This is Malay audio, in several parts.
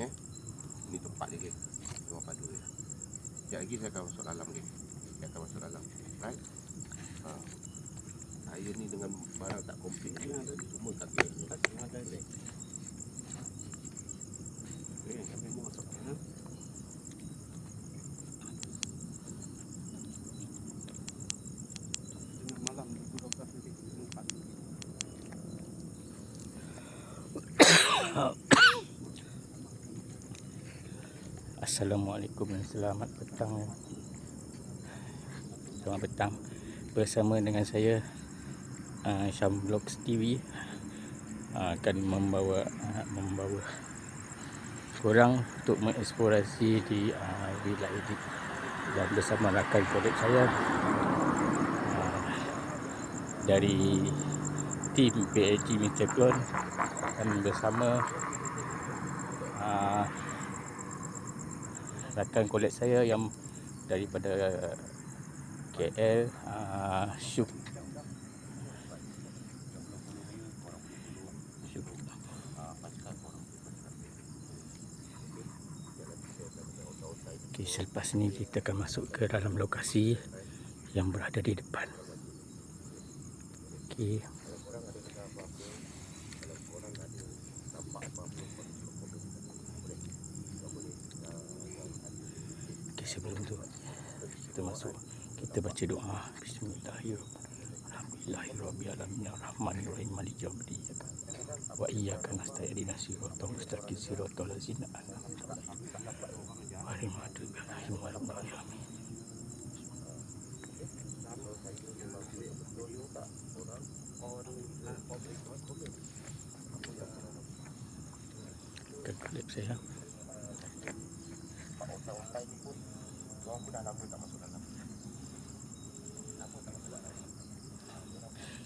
Ini tempat dia geng, rumah padu dia. Sekejap lagi saya akan masuk dalam geng. Saya akan masuk dalam. Right? Saya ni dengan barang tak komplit ni semua kat geng ni. Boleh. Kami mau masuk sana. Malam 12 nanti tempat. Assalamualaikum dan selamat petang. Selamat petang bersama dengan saya Syam Vlogs TV akan membawa korang untuk mengeksplorasi di wilayah ini dan bersama rakan kolek saya dari tim PAG Mr. Clone dan bersama rakan kolek saya yang daripada KL, Syuk. Okay, selepas ni kita akan masuk ke dalam lokasi yang berada di depan. Okay. Okay, sebelum tu kita masuk, kita baca doa. Bismillahirrahmanirrahim. Alhamdulillahirabbil arrahmanirrahim maliki yaumiddin. Wa iyyaka nasta'in ihdinas siratal mustaqim siratal ladzina an'amta 'alaihim ghairil maghdubi 'alaihim. Klip saya.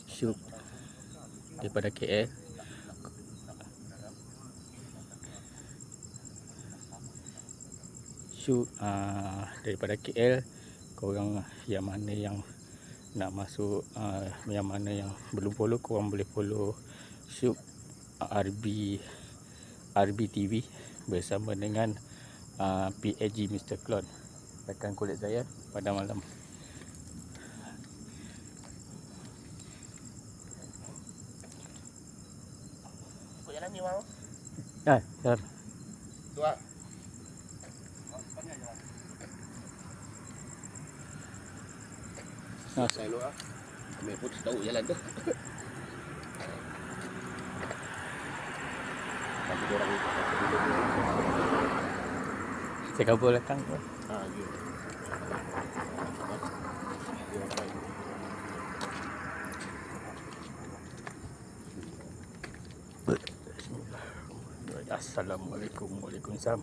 Syuk daripada KL. Syuk daripada KL. Korang yang mana yang nak masuk, yang mana yang belum follow, korang boleh follow Syuk RB TV bersama dengan PAG Mr. Clone, rakan kulit saya pada malam. Ikut jalan ni mau? Jalan. Tu ah. Saya lu ah. Kami pun tahu jalan tu. Nanti orang ikut dulu. Saya kabur belakang tu. Ya. Assalamualaikum. Waalaikumsalam.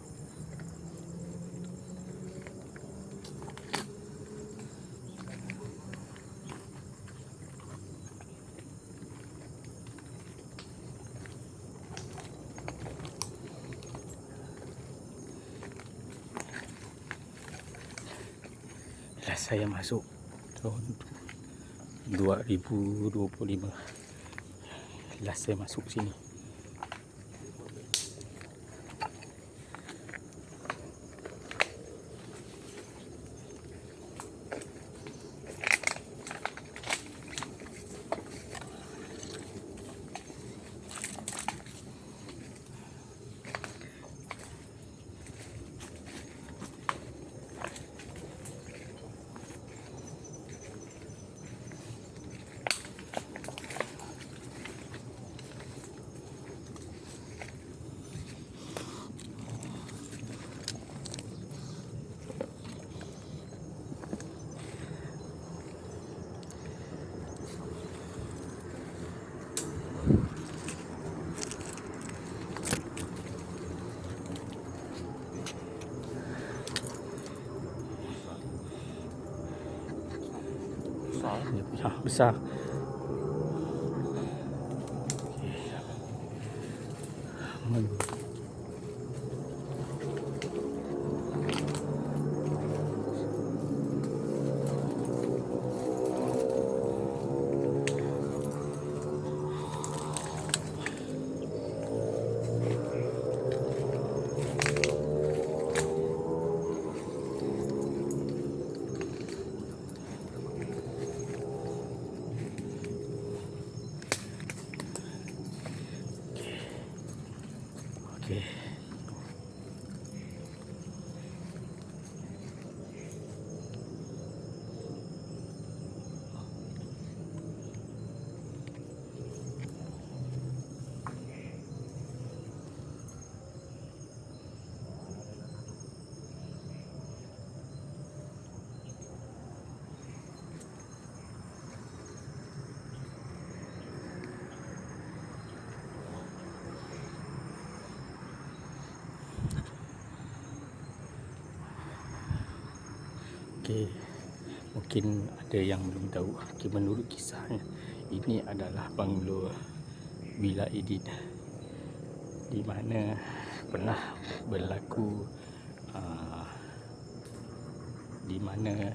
Saya masuk tahun 2025. Last saya masuk sini. Besar. Okey. Okey, mungkin ada yang belum tahu. Okay, menurut kisahnya, ini adalah banglo Villa Edit, di mana pernah berlaku di mana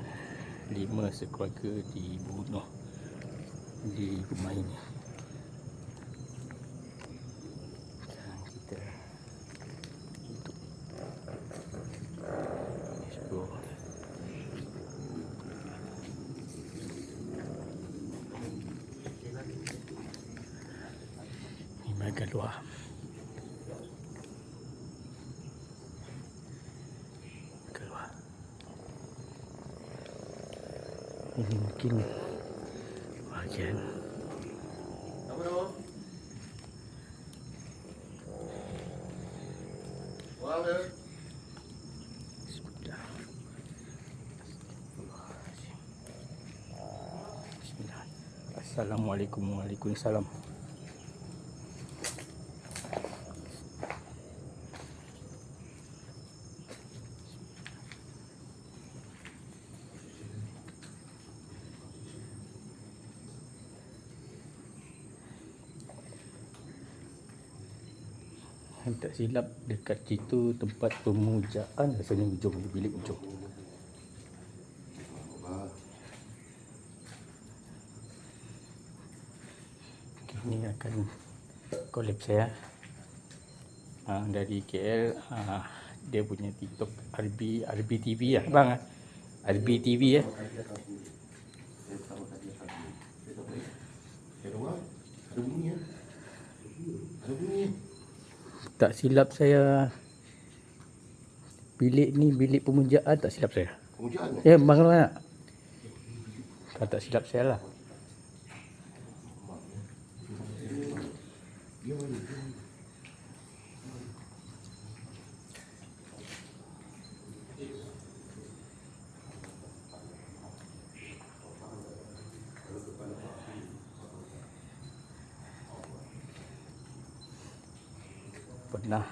5 sekeluarga dibunuh di rumah ini. Sekarang kita hidup explore. Ini bahagian luar. Keluar. Ini mungkin bahagian Apa nama? Orang dia? Bismillah. Bismillah. Assalamualaikum. Waalaikumsalam. Tak silap dekat situ tempat pemujaan rasanya, ujung bilik ujung. Okay, ini akan collab saya dari KL. Dia punya TikTok RB TV lah bang. RB TV ya. Ada bunyi ya? Ada bunyi ya? Tak silap saya, bilik ni bilik pemujaan, tak silap saya. Pemujaan Ya bang nak. Kalau tak silap saya lah. Dia mana? Pernah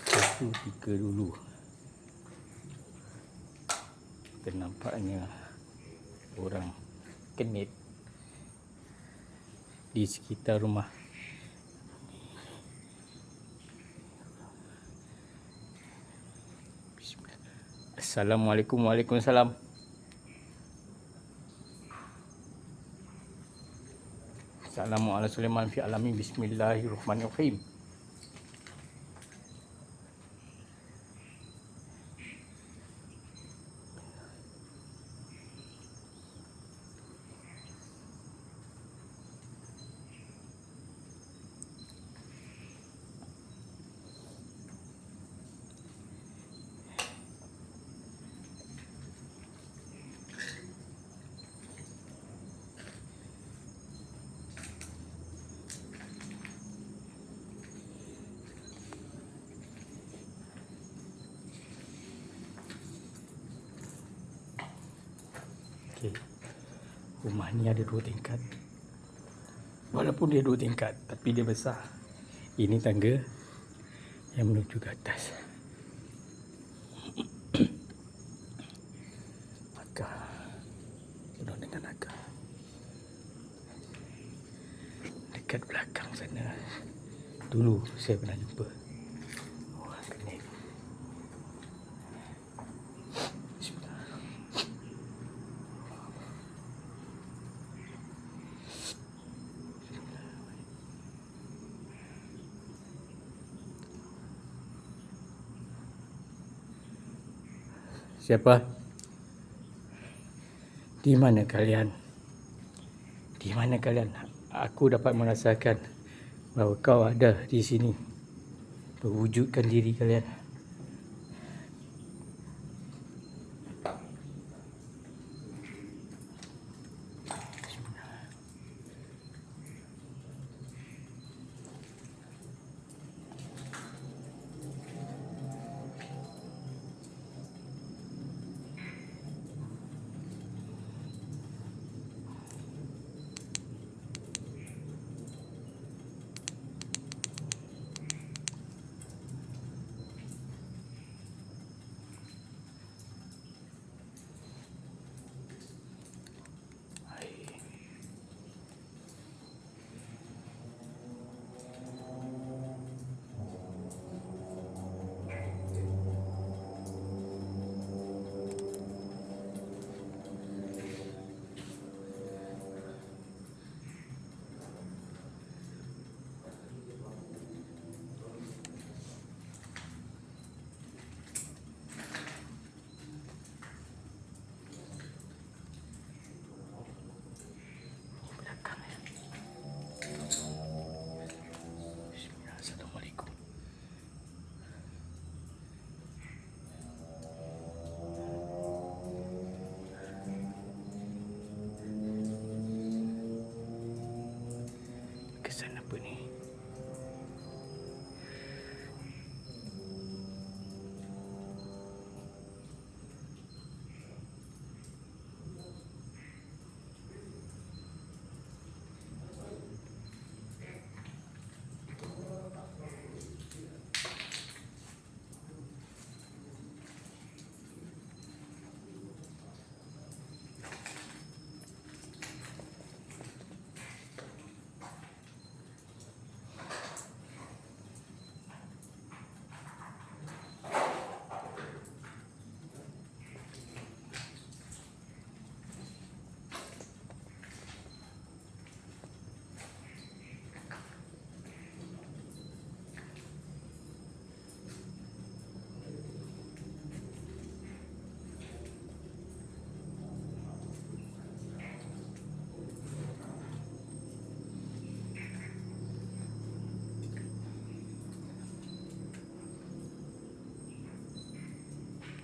satu tiga dulu ternampaknya orang kenit di sekitar rumah. Assalamualaikum. Waalaikumsalam. Assalamualaikum Sulaiman fi alamin. Bismillahirrahmanirrahim. Okay. Rumah ni ada 2 tingkat. Walaupun dia 2 tingkat, tapi dia besar. Ini tangga yang menuju ke atas. Naga. Penuh dengan naga. Dekat belakang sana, dulu saya pernah jumpa orang kenit. Siapa? Di mana kalian? Di mana kalian? Aku dapat merasakan bahawa kau ada di sini berwujudkan diri kalian. Assalamualaikum. Kesan apa ni?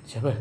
Siapa?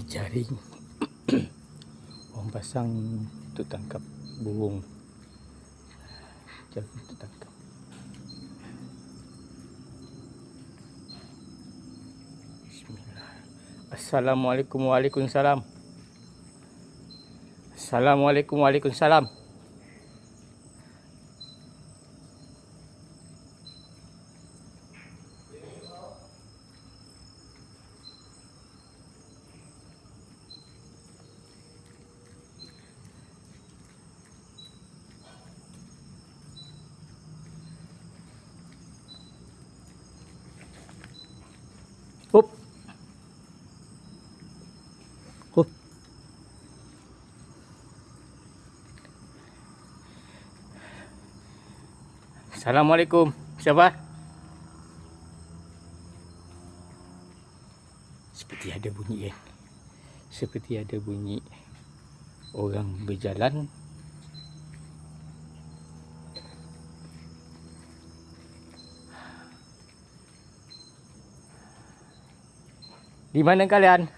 jaring. Orang pasang untuk tangkap burung. Jaring untuk tangkap. Bismillah. Assalamualaikum, waalaikumsalam. Assalamualaikum, waalaikumsalam. Hup. Hup. Assalamualaikum. Siapa? Seperti ada bunyi kan? Seperti ada bunyi orang berjalan. Di mana kalian?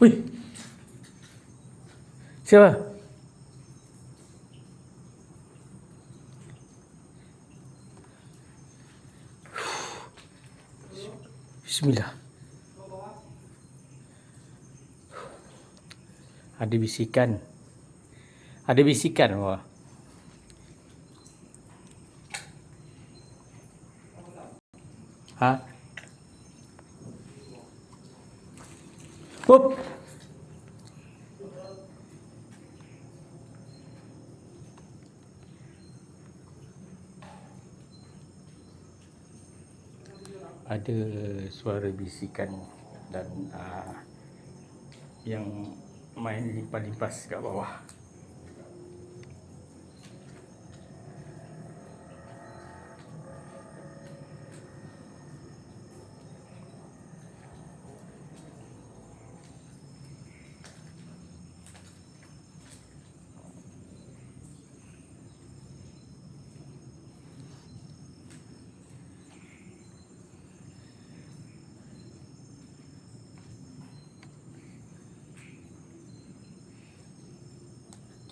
Wih. Siapa? Bismillah. Ada bisikan. Ada bisikan wah. Ha? Hup. Ada suara bisikan dan yang main limpas-limpas kat bawah.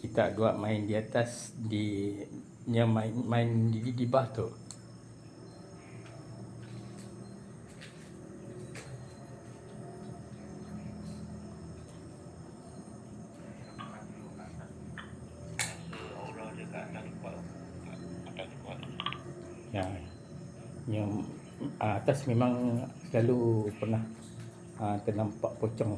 kita dua main di atas di yang main di bawah tu. Ya, yang atas memang selalu pernah ternampak pocong.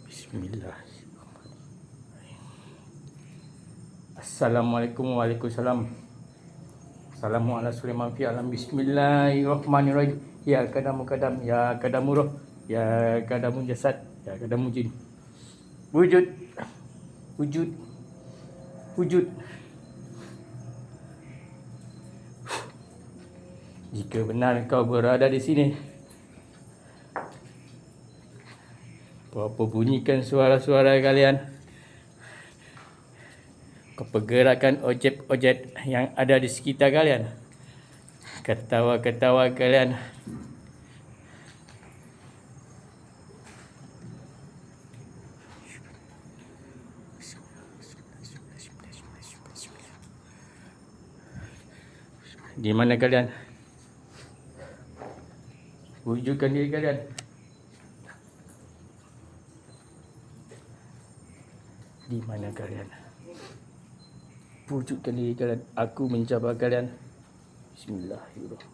Bismillahirrahmanirrahim. Assalamualaikum waalaikumsalam. Assalamualaikum Sulaiman fi alam. Bismillahirrahmanirrahim. Ya kadamu kadam, ya kadamu roh, ya kadamu jasad, ya kadamu jin. Wujud, wujud, wujud. Jika benar kau berada di sini, apa bunyikan suara-suara kalian? Kau pergerakan objek-objek yang ada di sekitar kalian. Ketawa-ketawa kalian. Di mana kalian? Wujudkan diri kalian. Di mana kalian? Wujudkan diri kalian. Aku mencabar kalian. Bismillahirrahmanirrahim.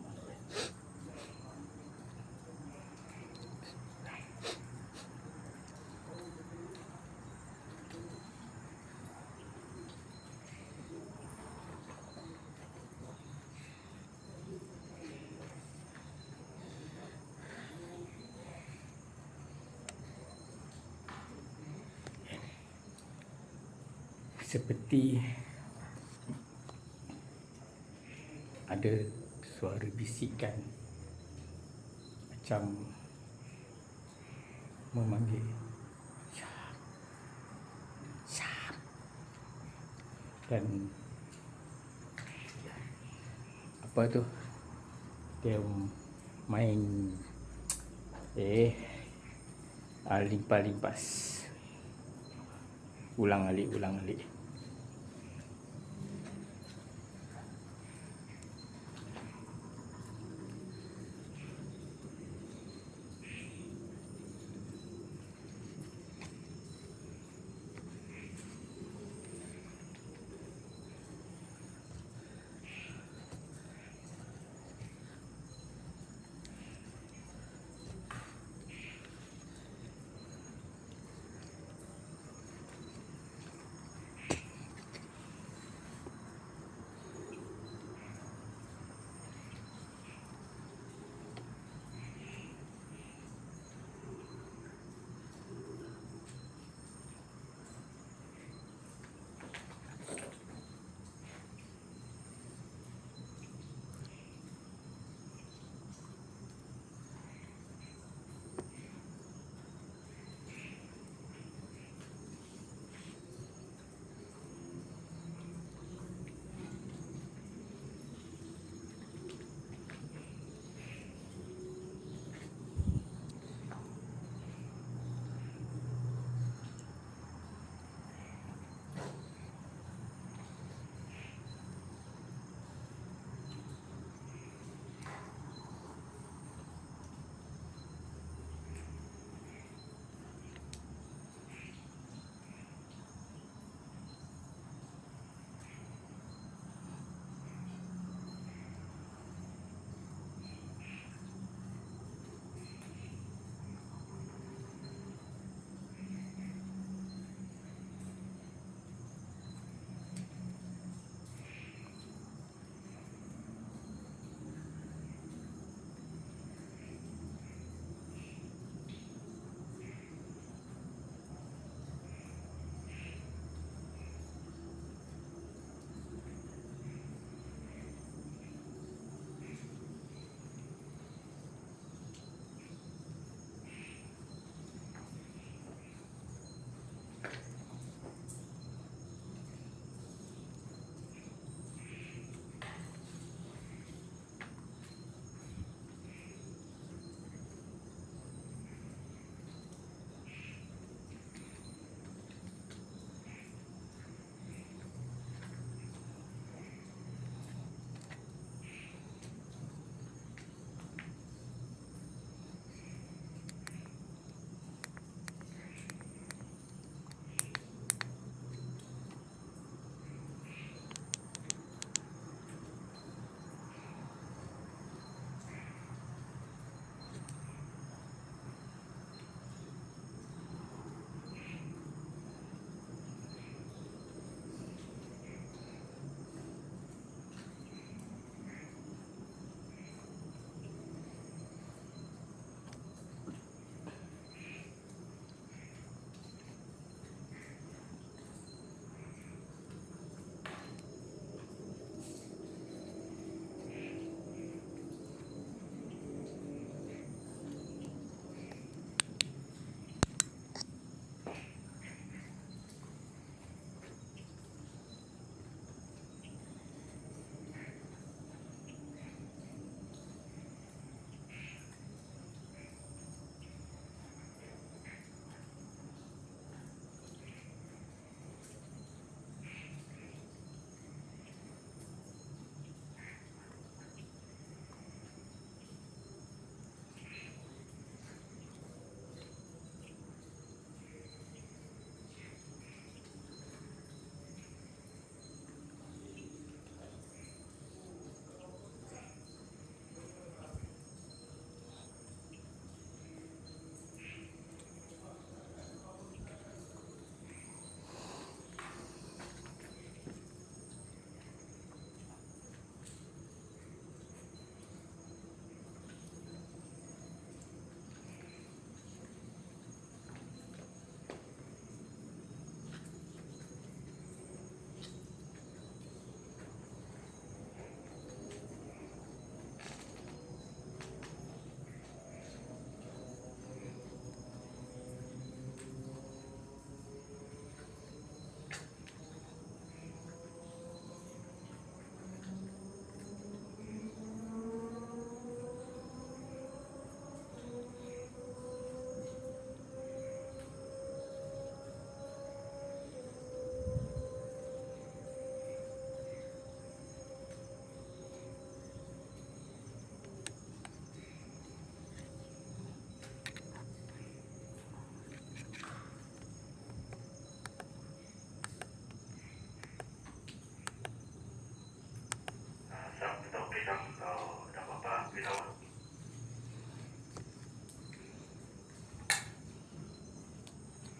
Seperti ada suara bisikan macam memanggil Syam, Syam. Dan apa tu, dia main limpas-limpas, ulang-alik.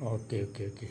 Okey, okey, okey.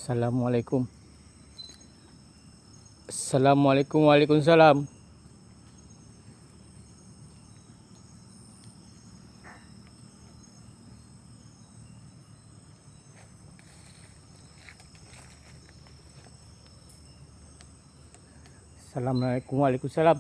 Assalamualaikum. Assalamualaikum. Waalaikumsalam. Assalamualaikum. Waalaikumsalam.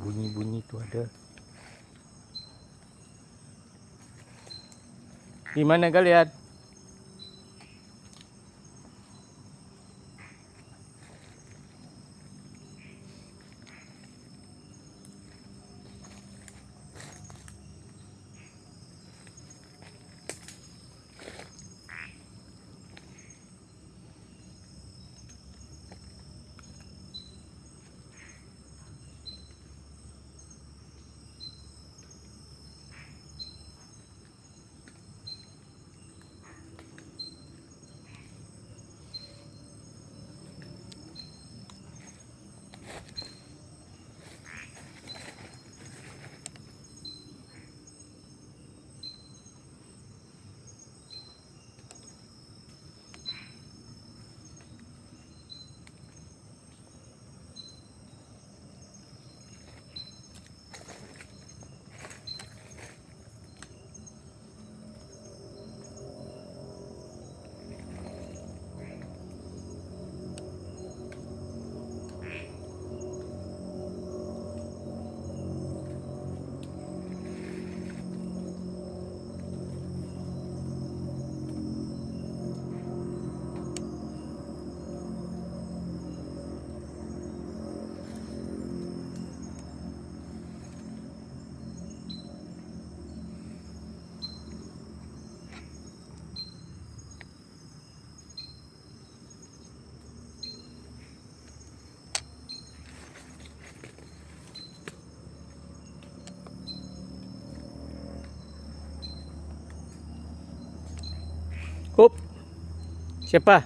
Bunyi-bunyi tu ada. Di mana kalian? Hup. Siapa?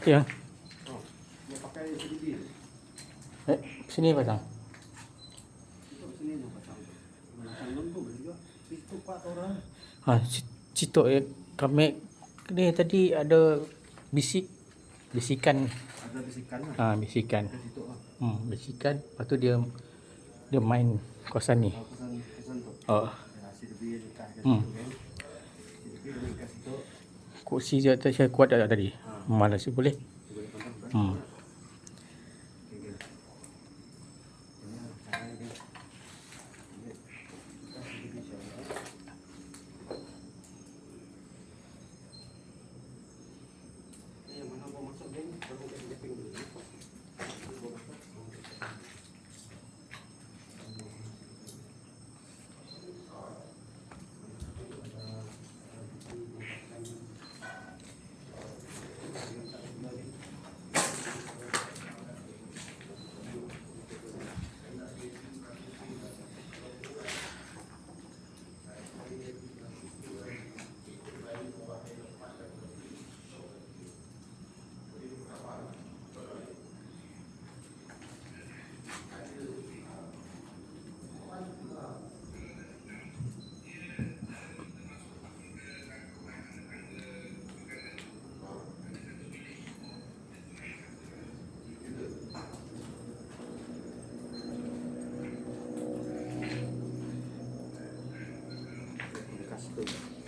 Ya. Oh, dia pakai sedikit. Sini pasang. Itu sini dia pasang. Pasang lembut juga. Itu 4 orang. Situ kami ni tadi ada bisikan. Ada bisikan lah. Bisikan. Ke situ lah. Bisikan. Lepas tu dia main kawasan ni. Pesan tu. Oh. Ya, si lebih dekat ke situ kan. Si lebih dekat situ. Kursi je saya kuat tak tadi? Mana sih boleh? Boleh tonton. Okey. Ini cara dia. Ini kita sedikit saja. Ini yang mana mau masuk geng, baru kita tapping dulu.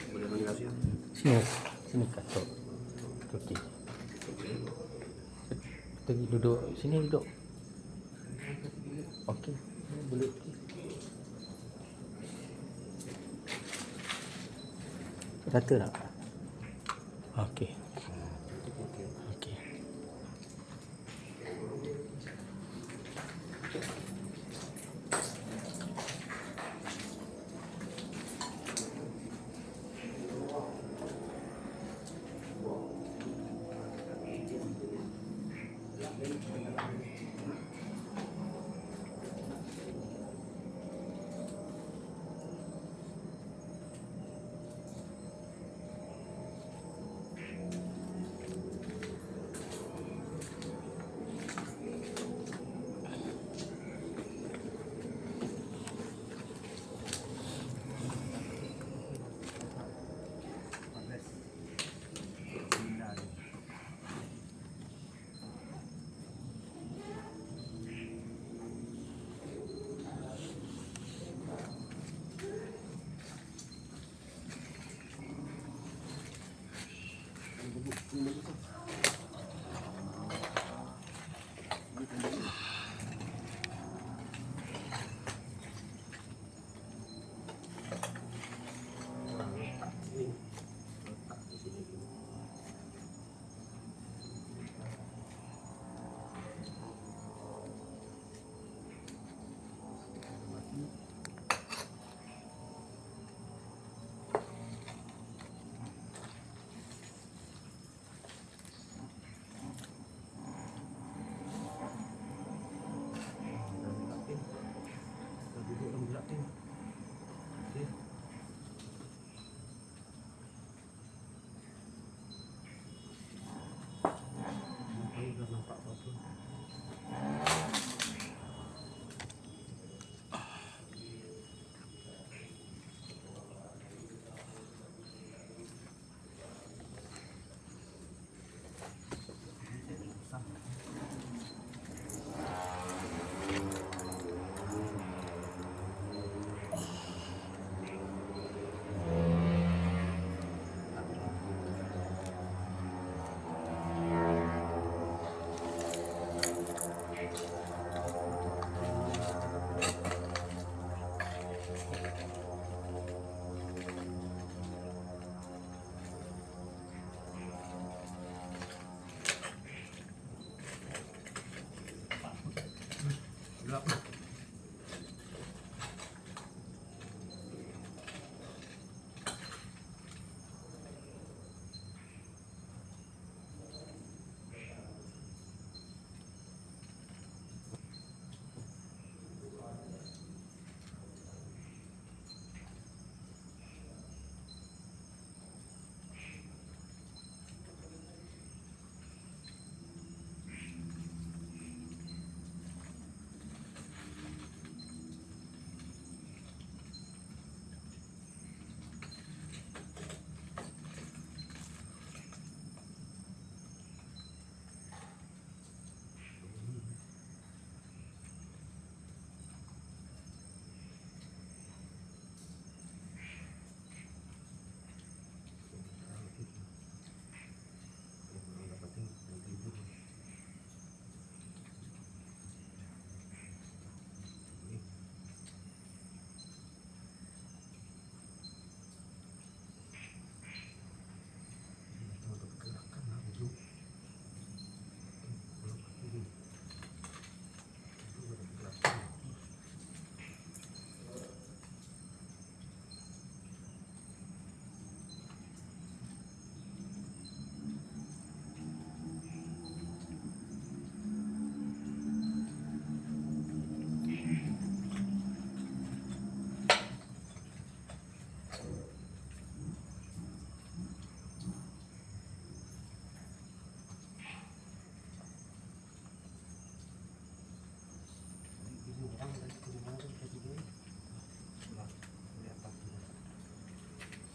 Boleh panggil Asia? Sini katok. Okey. Pergi duduk sini duduk. Okey. Boleh. Rata tak? Okey. Okey.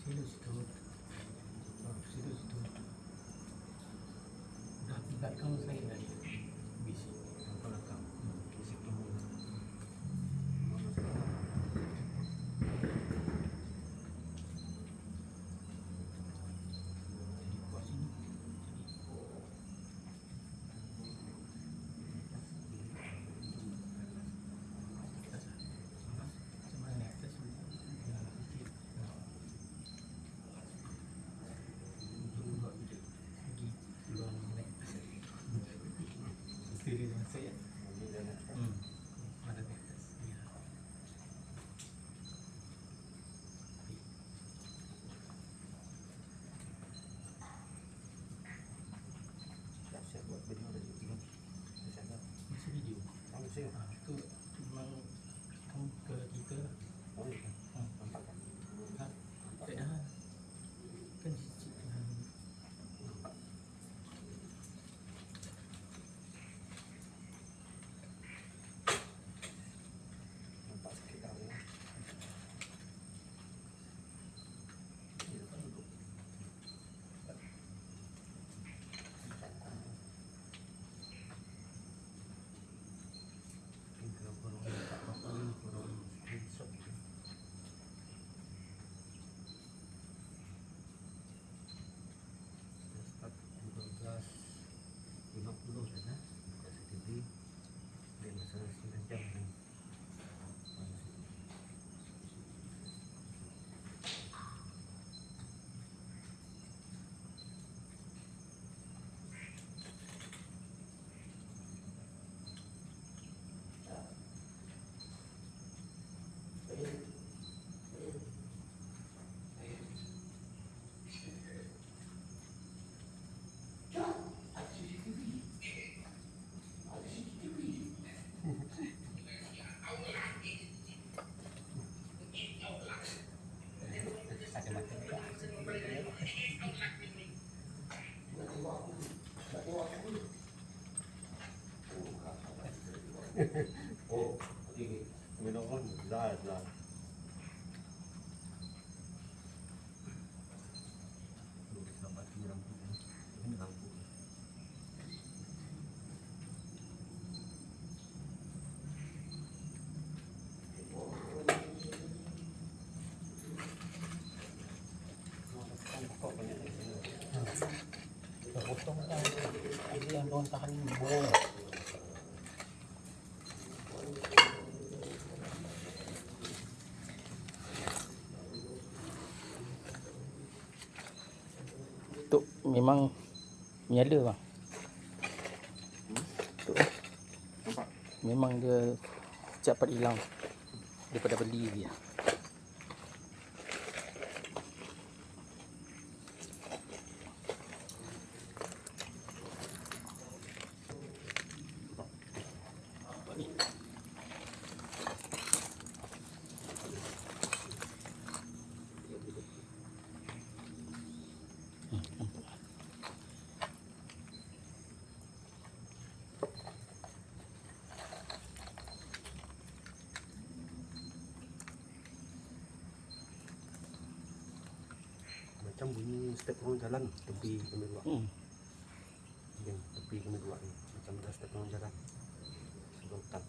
Sila situ. Sila situ. Dah tiba kamu saya tadi. Bisi. Apa nak kamu? Bisi kamu. Itu memang kamu ke kita lah. Nampak kan? Tak dah. Kan cicit dengan nampak. Nampak sikit dah ya. Oh, ini minuman dah. Potong kan. Ini yang doang tahan bol. Tu memang menyala bang. Tu Nampak? memang dia cepat hilang daripada beli dia. Macam bunyi step orang jalan tepi kami dua. Yang tepi kami dua ni macam ada step orang jalan sebelum hutan.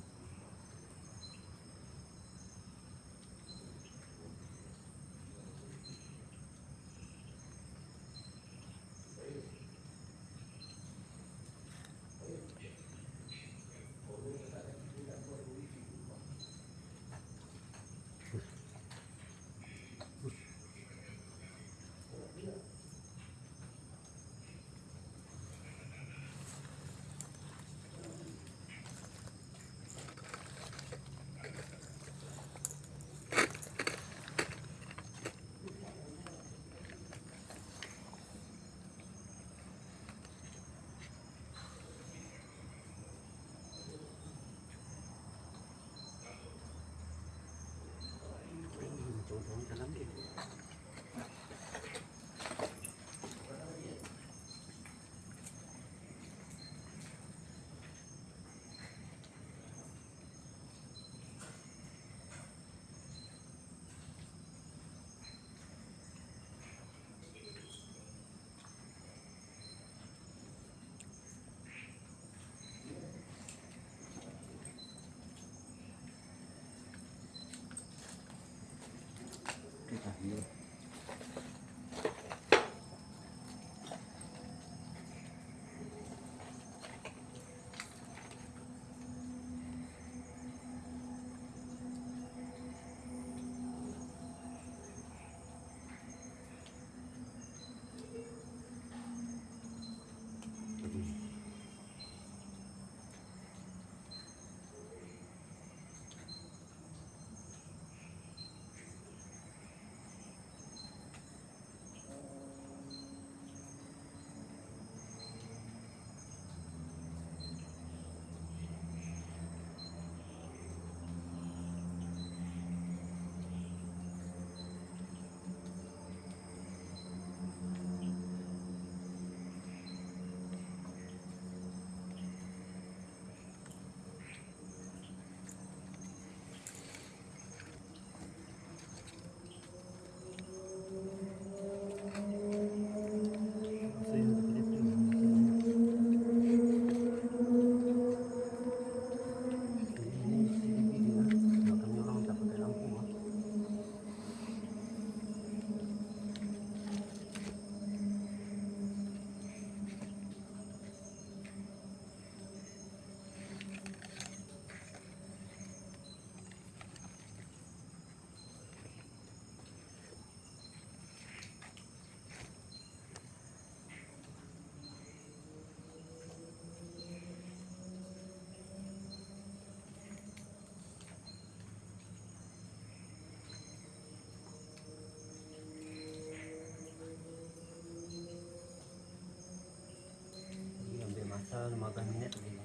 tayo. Ambil masa 15 minit lagi.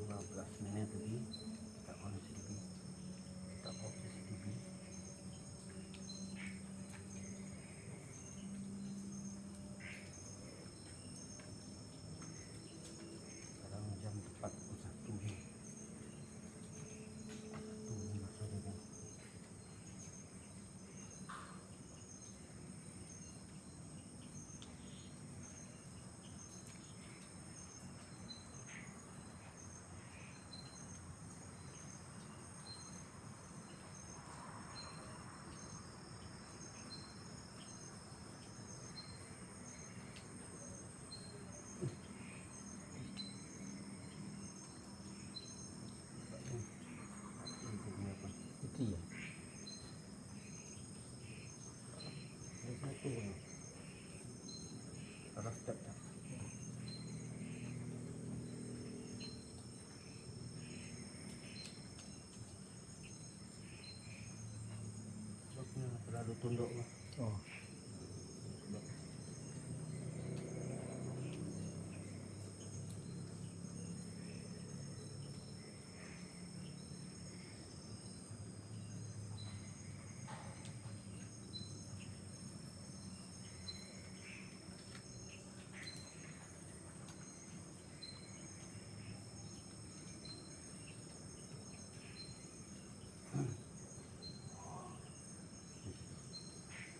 15 minit lagi. Tak on CCTV. Tak off CCTV. Sekarang jam 41 ni. Tu masa dia. Itu ya. Satu ni. Ada step tak? Sebabnya terlalu tunduk lah. Oh.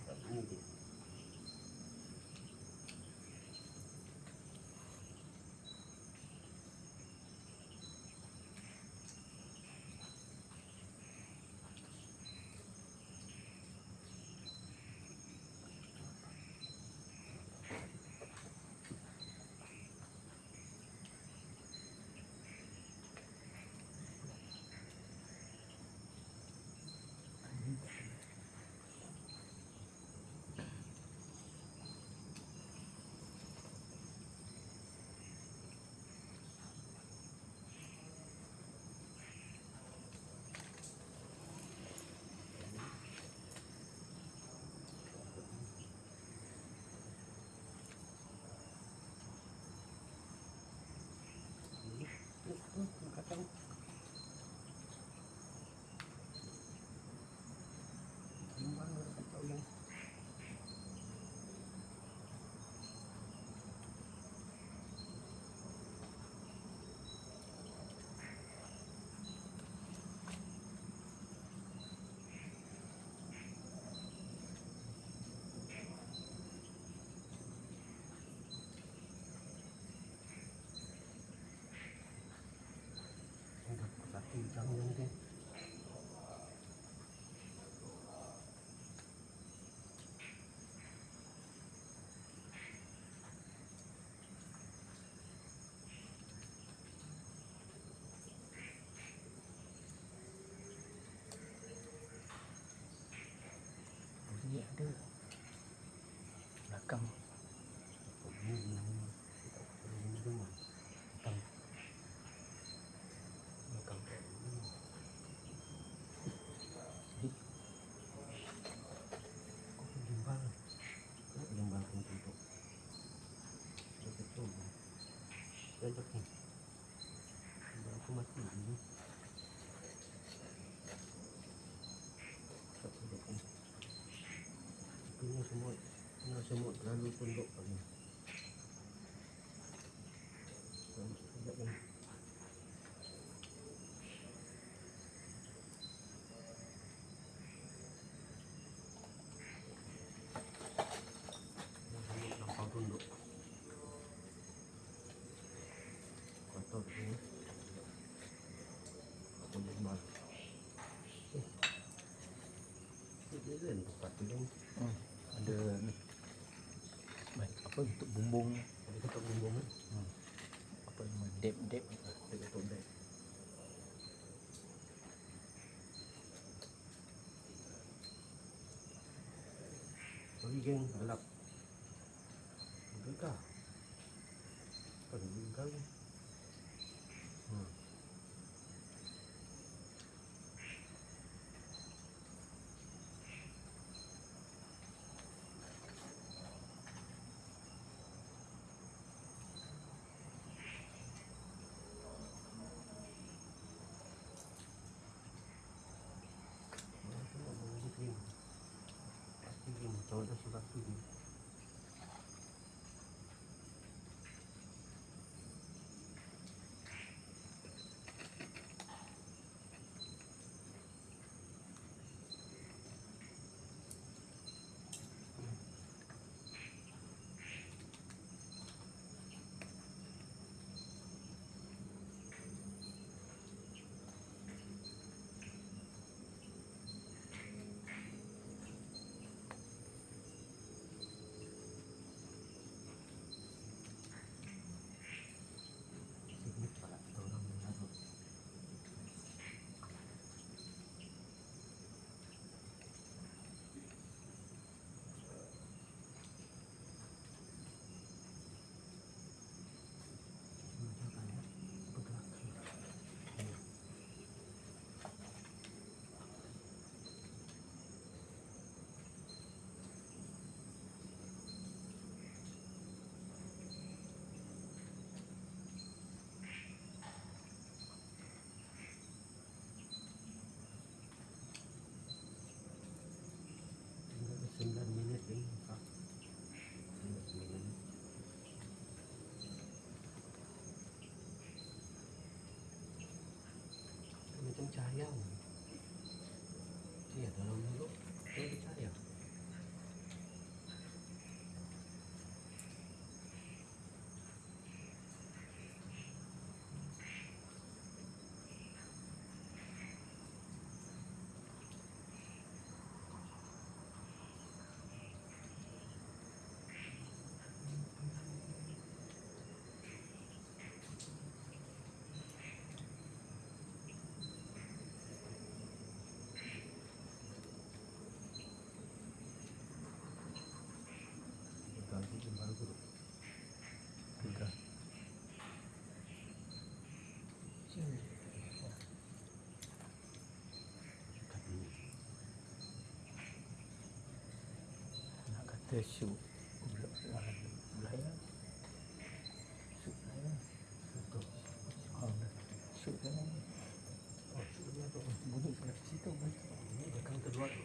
Tak boleh. Dia ada belakang. Ini kita perlu dengar. Tentang belakang ini. Eh, Kok gimbal? Kok gimbal untuk betul. Jajak nih. Gimbal aku mati ini. Ini semua terlalu tunduk kali. Sekejap ni. Semua lampau tunduk. Kotor ni. Aku gimbal. Ini kan tempat tu kan. Ada ni. Baik, apa untuk bumbung, Ada tempat bumbung kan. apa nama dep. Dia tutup beg. Sorry geng, gelap. Gegah. Apa ni gegah ni? Pasti geng, macam ada sesuatu ni. Sikit pala kita orang mengarut. Macam ya, bergerak. Tinggal 9 minit ni. Kak. 9 minit. Macam cahaya ni. Iya, dalam mulut tu ada cahaya. Ganti gimbal guru. Gegah. Kat ni. Nak kata shoot belayar. Shoot belayar. Betul. Shoot belayar. Oh, sudah tu. Bunyi kat situ. Ini belakang kedua tu.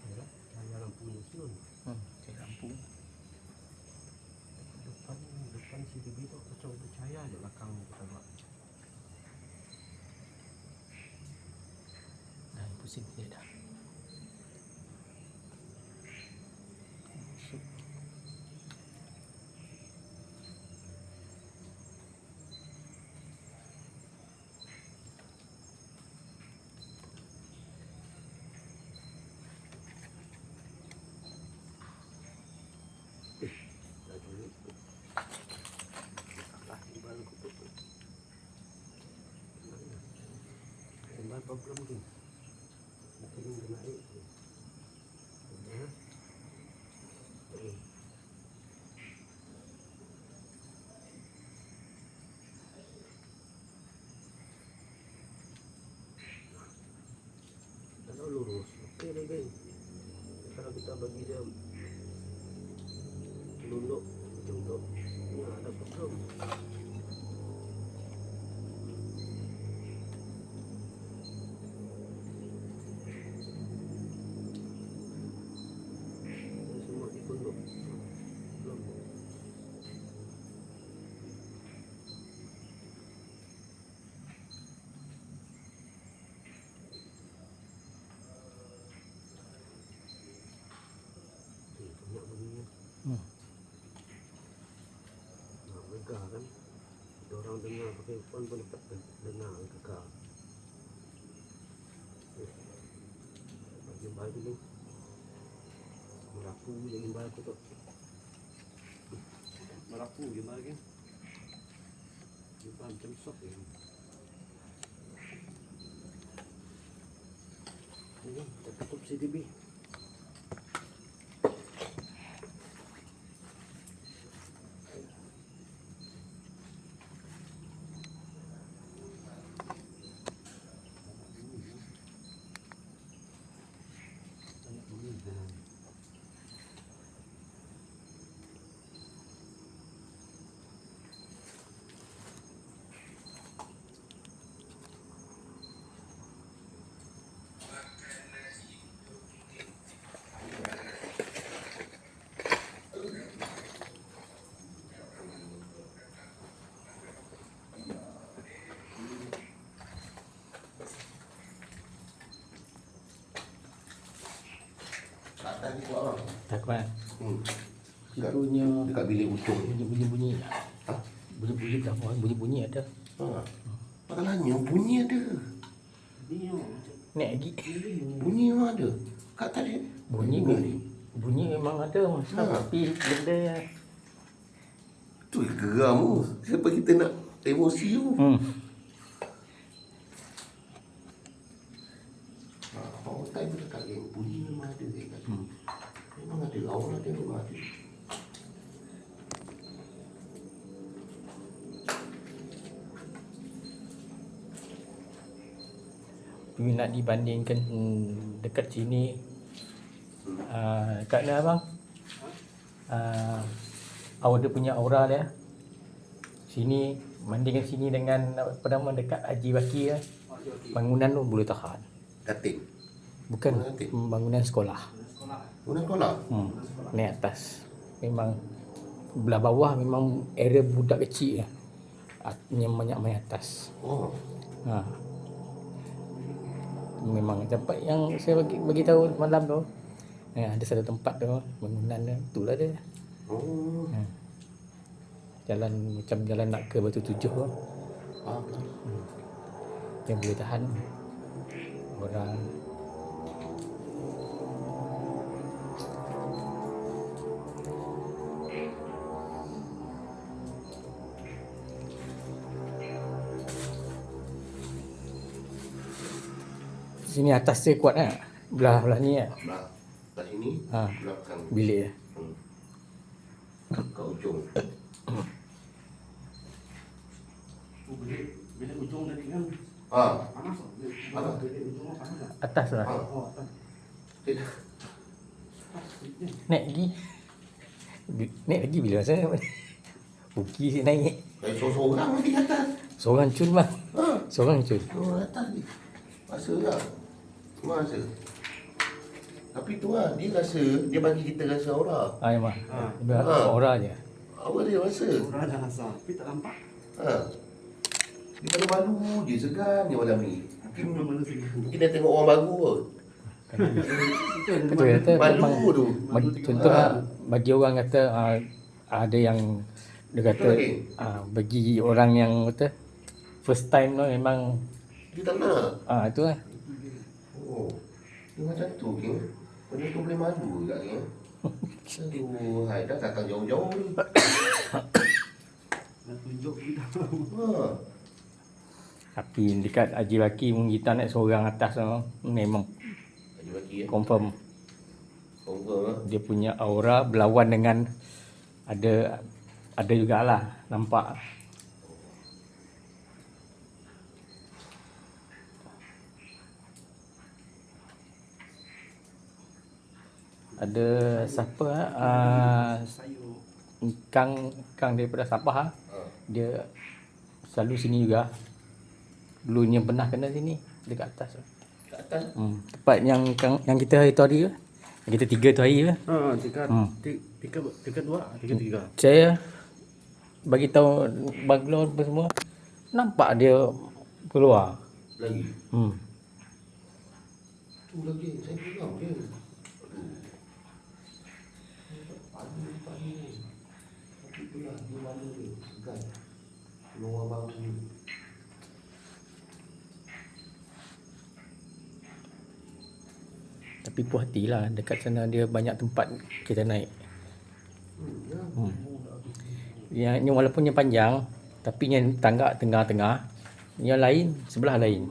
Ya, cahaya lampu ni sun. Cari lampu. Depan CCTV tu macam bercahaya je belakang kita buat. Dah pusing saya dah. Shoot. Dah dulu. Lah gimbal aku tu. Gimbal problem ni. Ini dia naik. Ya. Kalau lurus, okey deh geng. Kalau kita bagi dia tunduk macam tu, ya ada betul. Ini semua ditunduk. Belum. Banyak bunyinya. Nah, megah kan. Ada orang dengar pakai phone pun dapat dengar gegah. Bagi gimbal dulu. Merapu je gimbal aku tu. Merapu gimbal kan. Gimbal macam sok je. Ini kita tutup CDB. Tak ni kuat bang. Tak kuat. Pintunya dekat bilik ujung. Bunyi-bunyi. Ha? Bunyi-bunyi tak apa. Bunyi-bunyi ada. Ha. Masalahnya bunyi ada. Nek lagi. Bunyi memang ada. Kat tadi. Bunyi memang ada masa tapi benda yang Tu geram tu. Siapa kita nak emosi tu. Power time dekat game. Bunyi memang ada dekat tu. Memang ada. Aura dia memang ada. Tapi nak dibandingkan dekat sini kat mana abang? Dia punya aura dia. Sini bandingkan sini dengan apa nama dekat Haji Baki ya. Bangunan tu boleh tahan. Katil. Bukan Katil. bangunan sekolah. Guna sekolah. Ni atas. Memang belah bawah memang area budak kecil ya. Yang banyak main atas. Oh. Memang tempat yang saya bagi tahu malam tu. Ada satu tempat tu bangunan tu, itulah dia. Oh. Jalan macam jalan nak ke Batu Tujuh tu. Yang boleh tahan orang. Sini atas dia kuat kan? Belah ni kan? Kat sini. Belakang. Bilik dia. Kat ujung. Bilik ujung tadi kan panas tak? Bilik ujung panas tak? Atas lah. Atas. Naik lagi. Naik lagi bila masa Uki si naik. Seorang nanti atas. Seorang cun bang. Seorang cun. Atas ni. Masa lah. Masa. Tapi tu lah, dia rasa, dia bagi kita rasa aura. Memang. Aura je. Aura dia rasa. Orang dah rasa, tapi tak nampak. Dia pada malu je, segan dia malam ni. Mana sini? Mungkin dia tengok orang baru kot. Betul kata memang Malu tu. contoh bagi orang kata ada yang dia kata bagi orang yang kata first time tu memang Dia tak nak. itu lah. Oh. Dia macam tu ke? Benda tu boleh malu juga ni. Aduh, hai dah datang jauh-jauh ni. Dah tunjuk kita. Tapi dekat Haji Baki pun kita naik seorang atas tu memang Bagi Confirm confirm lah. dia punya aura berlawan dengan ada jugalah nampak. Ada siapa sayur. Kang daripada Sabah Ha. dia selalu sini juga. Dulunya pernah kena sini dekat atas. Kat atas. Tempat yang kita hari tu hari ke? Yang kita 3 tu hari ke? Tiga. Saya bagi tahu banglo apa semua nampak dia keluar. Lagi. Hmm. Tu lagi. Saya pegang dia. Aduh. Pagi. Tapi itulah dia mana dia. Segan. Tolong abang sini. Tapi puas hatilah dekat sana dia banyak tempat kita naik. Yang walaupun yang panjang tapi yang tangga tengah-tengah, yang lain sebelah lain.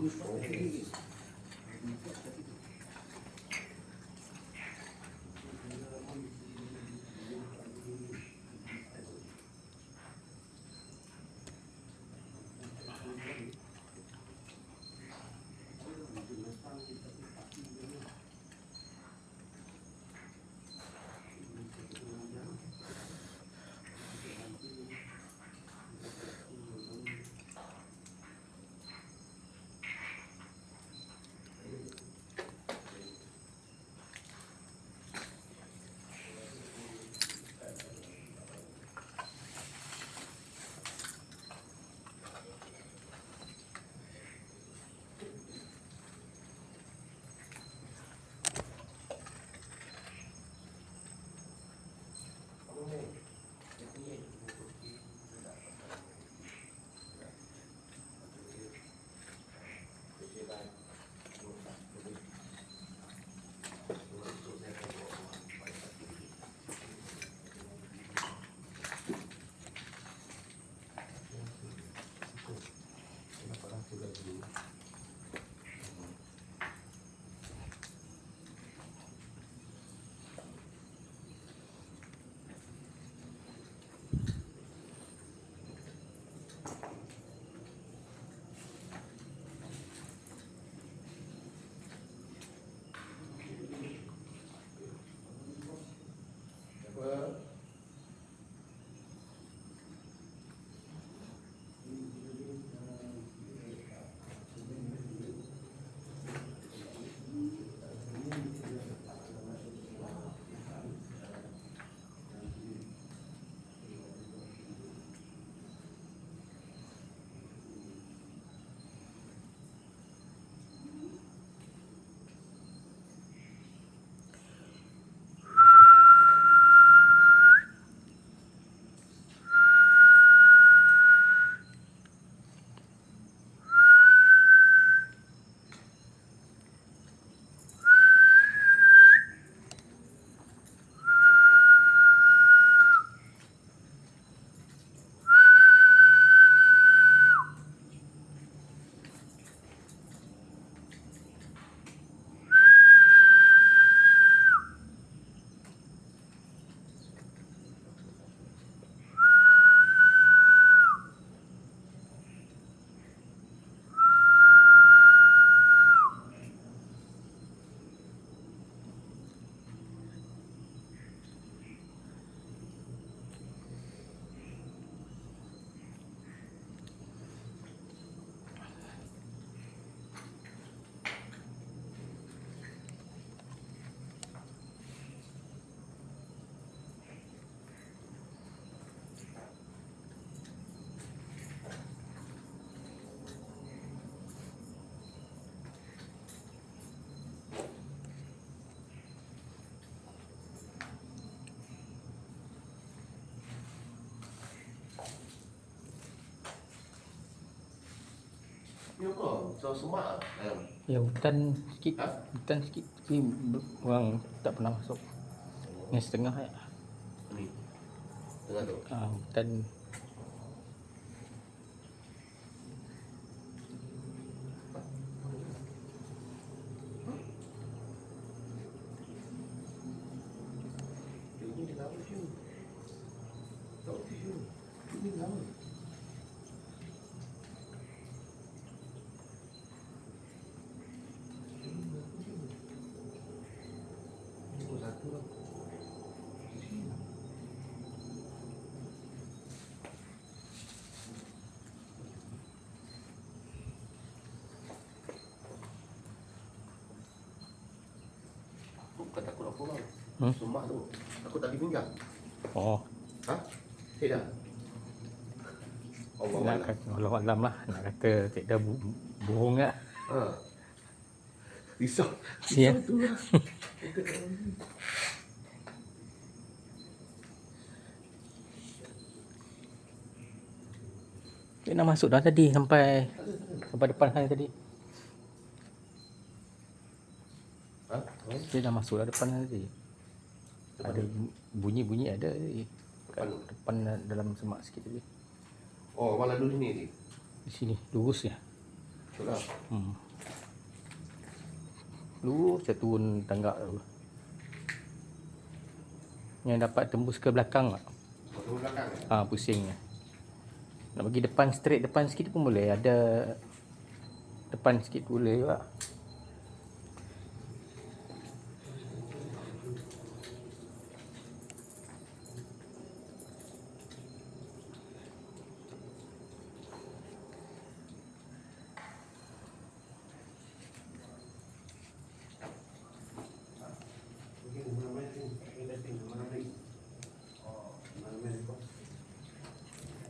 Ni apa? Macam semak lah. Ya hutan sikit. Ha? Hutan sikit. Tapi orang tak pernah masuk. Yang setengah ya. Ni. Tengah tu. Hutan bukan takut apa bang. Hmm? Sumpah tu. Takut tali pinggang. Oh, Ha? Hit dah. Allah nak Allah. kata Allah Alam lah. Nak kata tak ada bohong lah. Ha. Risau. Sial. Risau tu lah. Dia nak masuk dah tadi sampai depan sana tadi. Ha? Dia dah masuk dah depan sana tadi. Ada bunyi-bunyi ada tadi. Kat depan dalam semak sikit tadi. Oh, abang lalu sini ni. Di sini lurus ya. Betul lah. Lurus je turun tangga tu. Yang dapat tembus ke belakang tak? Oh, turun belakang eh? Pusing. Nak bagi depan, straight depan sikit pun boleh. Ada depan sikit boleh juga.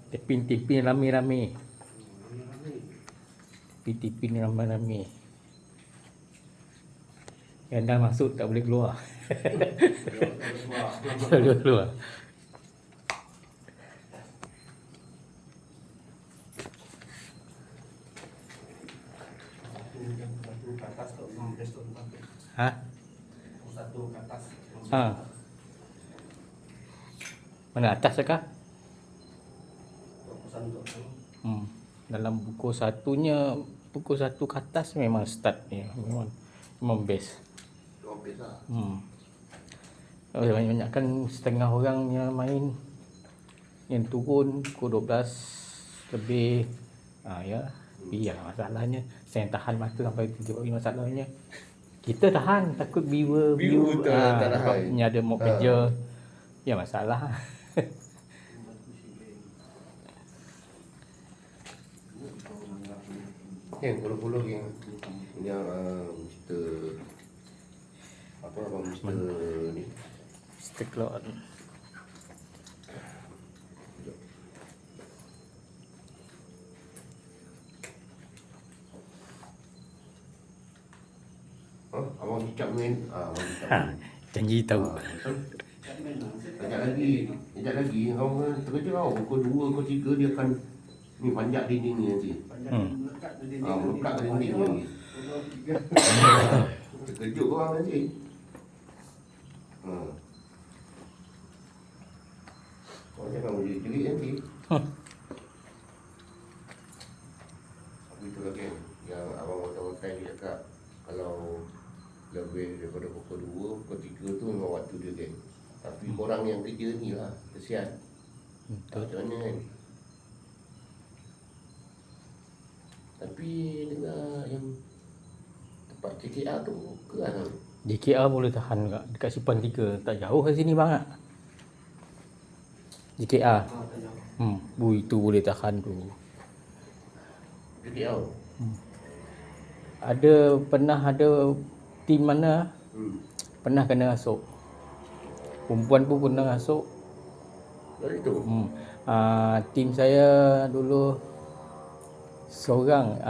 Tipin-tipin rame-rame. Tipin-tipin rame-rame. Yang dah masuk tak boleh keluar. Tak boleh keluar. Satu ke atas tu memang best tu tempat tu. Ha? Satu ke atas. Mana atas kah? Pesan tu. Dalam buku satunya, buku satu ke atas memang start ni. Memang best. Orang best lah. Banyak-banyak kan setengah orang yang main, yang turun pukul 12 lebih. Ya. Biar masalahnya saya tahan masa sampai 3 hari. Masalahnya kita tahan, takut viewer tak tahan. sebabnya ada mau kerja. Ya masalah. Yang puluh-puluh yang Mr. Apa abang Mr. ni? Mr. Claude. Abang cakap dengan abang cakap. Janji tahu. Sekejap lagi orang terkejut tau. Pukul 2, pukul 3 dia akan ni panjat dinding ni nanti. Melekat ke dinding ni. Terkejut orang nanti. Orang jangan menjerit-jerit nanti. Tapi tu lagi yang abang makan-makan dia cakap, kalau lebih daripada pukul 2, pukul 3 tu memang waktu dia kan. Tapi korang yang kerja ni lah, kesian. Macam mana kan? Tapi dengar yang tempat CKR tu keras. JKR boleh tahan juga. Dekat Sipan 3. Tak jauh ke sini banget. JKR. Itu boleh tahan tu. CKR. Pernah ada tim mana pernah kena rasuk. Perempuan pun pernah rasuk. Dari tu? Tim saya dulu seorang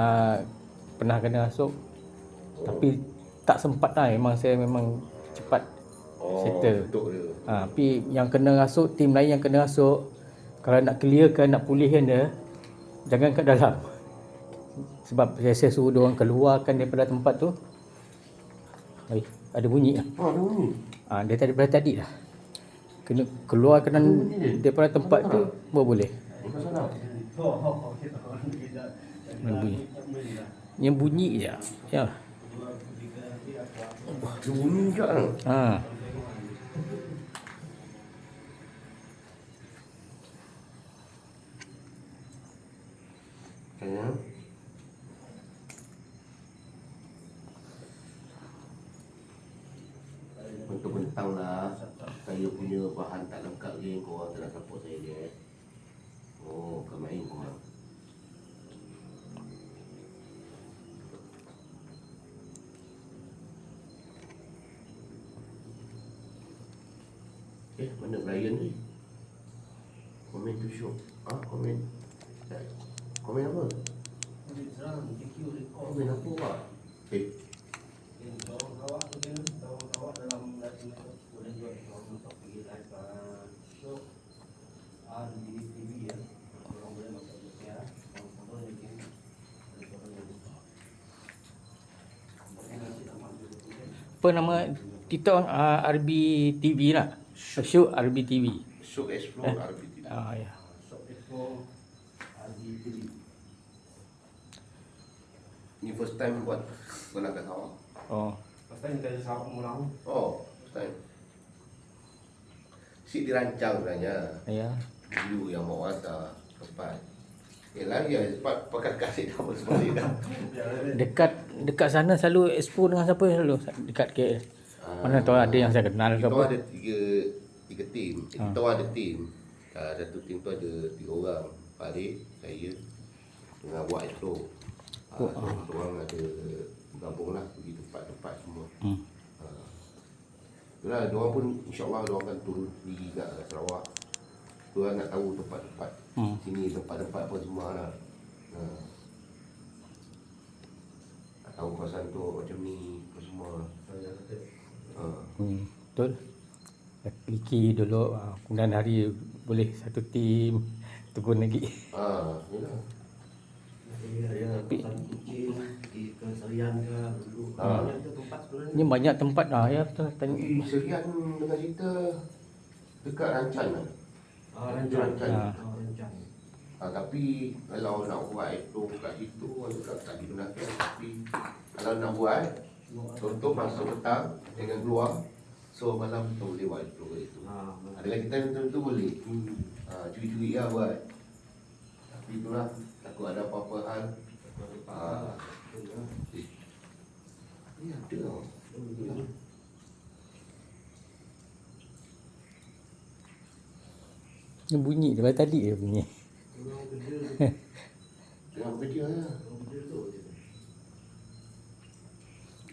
pernah kena rasuk. Tapi tak sempat lah. Saya memang cepat settle. Tapi yang kena rasuk, tim lain yang kena rasuk, kalau nak clearkan, nak pulihkan dia, jangan kat dalam. Sebab saya suruh dia orang keluarkan daripada tempat tu. Ada bunyi lah. Ada bunyi? Dia daripada tadi lah. Kena keluarkan daripada tempat tu baru boleh. Yang bunyi je. Ya. Dia bunyi juga lah. Kayaknya bentang lah. Saya punya bahan tak lengkap je, korang tak nak support saya je. Bukan main korang. Mana Brian ni? Komen tu show. Komen. Komen apa? Komen apa Pak? Apa nama TikTok RB TV lah. Show RB TV. Show Explore RBT. Ya. Ni first time buat gunakan sawah. Oh. Pasti kita ada sawah mula. First time. Si dirancang sebenarnya. Ya. Dulu yang mau ada tempat. Lagi ya tempat pakai kasih apa semua ni dah. Dekat sana selalu expo dengan siapa selalu dekat KL. Mana tahu ada yang saya kenal ke Kita apa. ada tiga tim. Kita ada tim. Satu tim tu ada 3 orang. Farid, saya dengan Wak Expo. Orang ada gabung lah pergi tempat-tempat semua. Itulah, diorang pun insyaAllah diorang akan turun sendiri kat Sarawak. Diorang nak tahu tempat-tempat sini, tempat-tempat apa semua lah. Nak tahu kawasan tu macam ni, apa semua. Betul. Liki dulu kemudian hari boleh satu tim turun lagi. Yelah. Tapi di Keserian ke dulu. Banyak tempat sebenarnya. Ni banyak tempat ya betul tanya. Serian dengan cerita dekat Rancan lah. Rancan. Tapi kalau nak buat itu kat situ tak digunakan. Tapi kalau nak buat, contoh masuk petang dengan keluar, so malam kita boleh buat itu. Adalah kita tentu boleh. Curi-curi lah buat. Tapi itulah takut ada apa-apa hal. Ni ada tau. Ni bunyi daripada tadi dia bunyi. Tengah bekerja lah.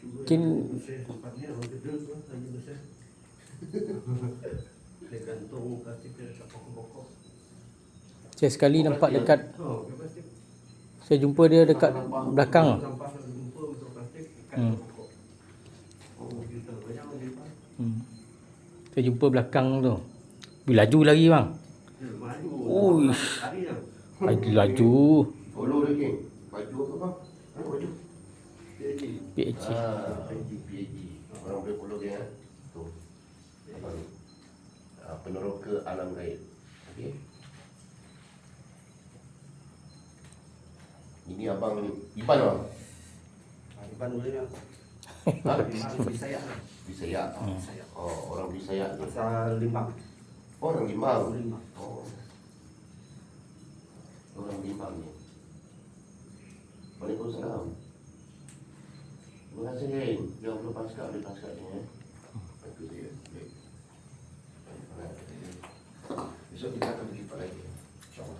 Mungkin Tempatnya orang gedul tu lagi besar. Dia gantung plastik dekat pokok-pokok. saya sekali nampak dekat, Plastik. saya jumpa dia dekat belakang. Sampah jumpa untuk plastik dekat pokok. Kita banyak lepas. Saya jumpa belakang tu. Laju lagi bang. Maju. Ui. Hari dah. Laju. Follow dia geng. Baju apa bang? Baju. PHC. PAG. Orang boleh follow geng kan? Tu. Apa ni? Peneroka alam gaib. Okey. Ini abang Iban bang. Iban boleh kan? Iban Bisaya. Bisaya. Orang Bisaya ni. Asal Limbang. Orang Limbang. Limbang. Orang Limbang ni. Waalaikumsalam. Terima kasih geng. Jangan lupa paskat ni. Itu dia. Baik. Besok kita akan pergi tempat lagi. InsyaAllah.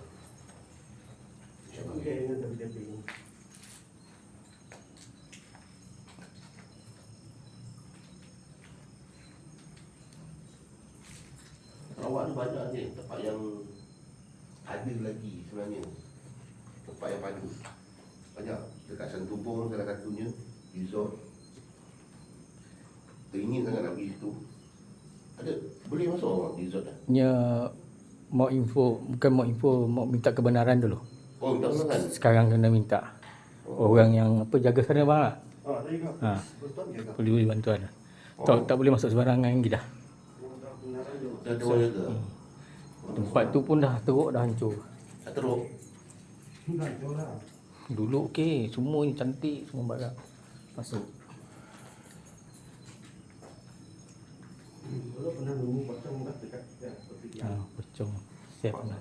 Okey, dengan tapi-tapi. Sarawak ni banyak ni tempat yang ada lagi sebenarnya. Tempat yang padu. Banyak. Dekat Santubong salah satunya. Resort. Teringin sangat nak pergi situ. Ada. Boleh masuk orang resort dah. Nya mau info, bukan mau info, mau minta kebenaran dulu. Tak pernah kan? Sekarang kena minta. Orang yang apa jaga sana bang lah. Tadi kan. Ha. Betul jaga. Boleh bantuan. Tak boleh masuk sembarangan lagi dah. Dah ada orang jaga. Tempat tu pun dah teruk, dah hancur. Tak teruk. Dah jual. Dulu okey, semua ni cantik, semua barang masuk. Kalau pernah nunggu pocong dah dekat seperti yang Pocong. Saya pernah.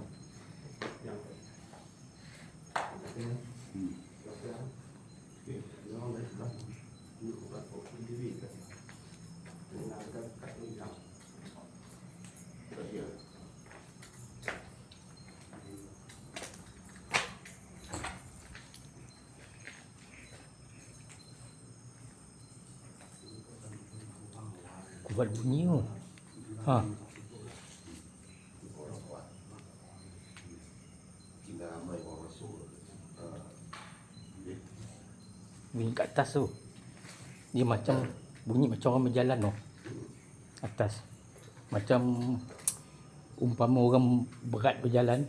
yang Kuat bunyi tu. Ha. kat atas tu. Dia macam bunyi macam orang berjalan tu. Atas. Macam umpama orang berat berjalan.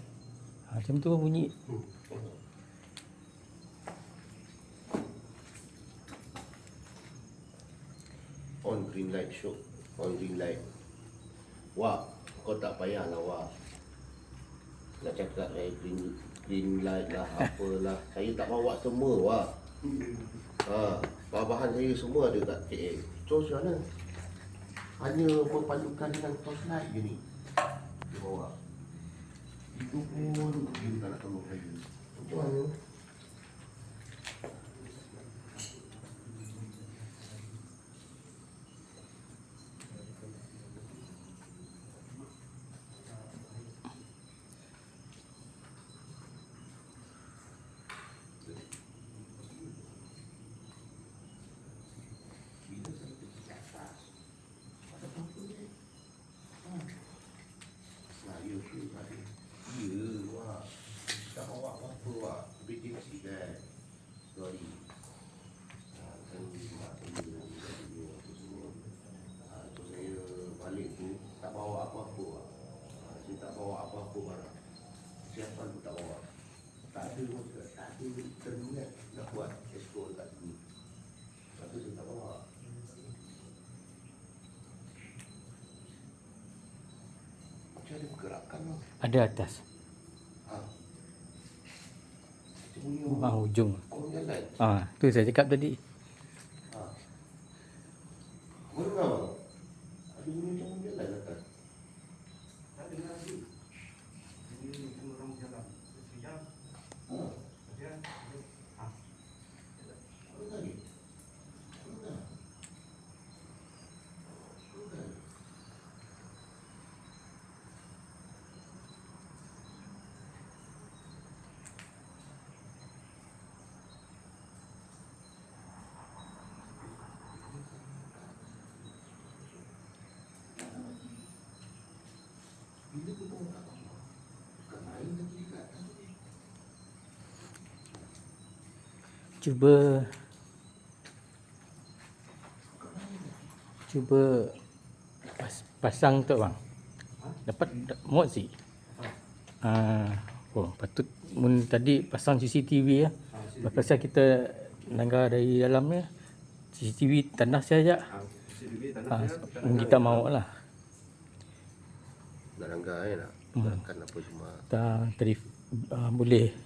Macam tu bunyi. On green light show. On green light. Wah, kau tak payahlah Wah. Nak cakap green light lah, apalah. Saya tak bawa semua Wah. Bahan-bahan saya semua ada kat KL. So macam mana? Hanya berpadukan dengan torchlight je ni. Dia bawa. Itu pun dia tak nak tolong saya. Macam mana? Siapa pun tak bawa. Tak ada pun juga. Tak ada terminat nak buat expo kat sini. Lepas tu saya tak bawa. Macam ada pergerakan lah. Ada atas. Macam bunyi Ujung. orang jalan. Tu saya cakap tadi. Mana? Ada bunyi macam orang jalan atas. Tak dengar lagi. Ini orang jalan. Sejam. Dia. Apa tadi? Bukan. Bila kita orang tak tahu, bukan main lagi dekat atas ni. Cuba pasang tu bang. Dapat muat sih. Patut mun tadi pasang CCTV ya. Pasal kita langgar dari dalamnya CCTV tandas saja. Kita mau lah. Nak langgar nak gerakan apa semua. Tadi boleh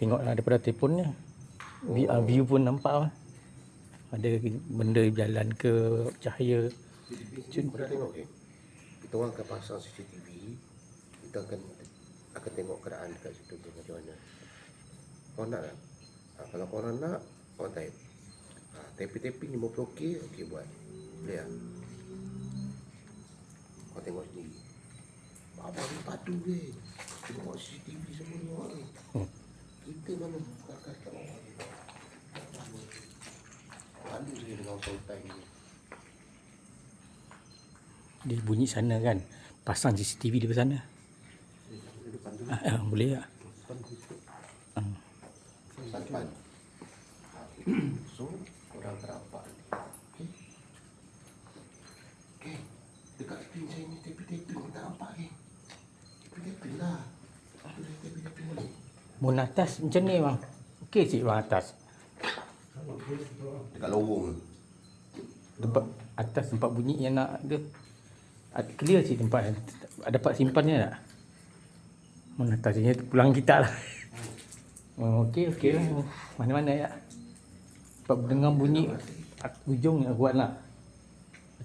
tengok daripada telefonnya. View pun nampak lah. Ada benda berjalan ke cahaya. Kau dah tengok ke? Kita orang akan pasang CCTV. Kita akan tengok keadaan dekat situ tu macam mana. Kau nak tak? Kalau korang nak, korang type. Tapping 50k, okey buat. Boleh tak? Kau tengok sendiri. Abang ni padu ke? Tengok CCTV semua ni orang ni. Kita mana kakak kat bawah ni. Padu saya dengan sultan ni. Dia bunyi sana kan. Pasang CCTV di sana. Boleh tak? Sampan. So, korang terapak ni. Okay? Okay. Dekat screen saya ni tapping tak nampak ke? Tapping lah. Apa dah tapping boleh? Mun atas macam ni bang. Okey cik bang atas. Dekat lorong. Tempat atas tempat bunyi yang nak dia. Clear cik tempat. Dapat simpannya tak? Mun atas ni pulang kita lah. Okey lah. Mana-mana ya. Sebab dengar bunyi ujung yang kuat nak.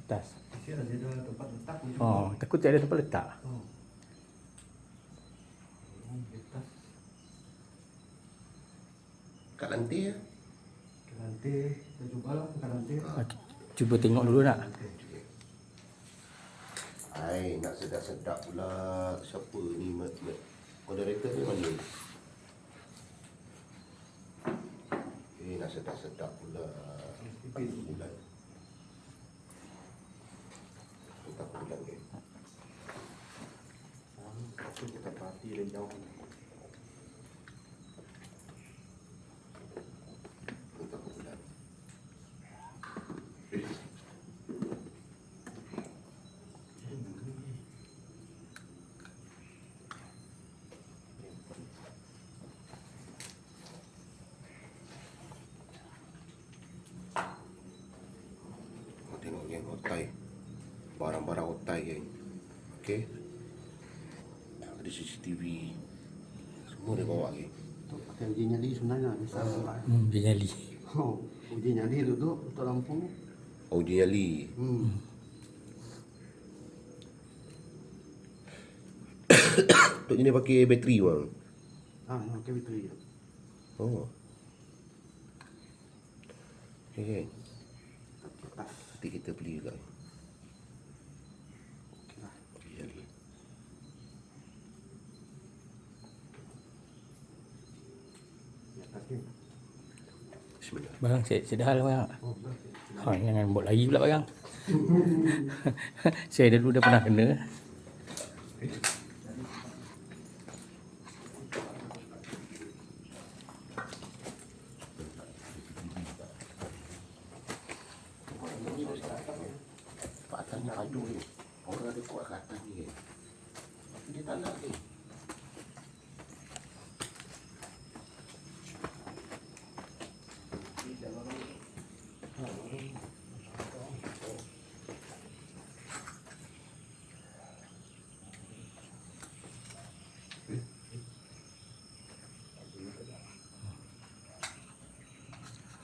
Atas. Dia ada tempat letak. Takut tak ada tempat letak. Kat lantai ya. Ke lantai. Kita cubalah ke lantai. Cuba tengok dulu nak. Hai, nak sedap-sedap pula. Siapa ni? Moderator ni mana? Nak sedap-sedap pula. Bulan. Sedap bulan ni. Kita parti dari jauh. Sedap bulan. Otai. Barang-barang otai geng. Okey. Ada CCTV. Semua dia bawa geng. Untuk pakai uji nyali sebenarnya bisa buka. Dia nyali. Oh, uji nyali duduk untuk lampu. Oh, uji nyali. Untuk ini pakai bateri bang. Pakai bateri. Oh. Okey. Lepas. Nanti kita beli juga. Okeylah. Uji nyali. Di atas ni. Bismillah. Barang saya dah lah bang. Oh, betul. Jangan buat lagi pula barang. Saya dulu dah pernah kena. Pak atas ni padu ni. Orang ada kuat kat atas ni. Tapi dia tak nak ni.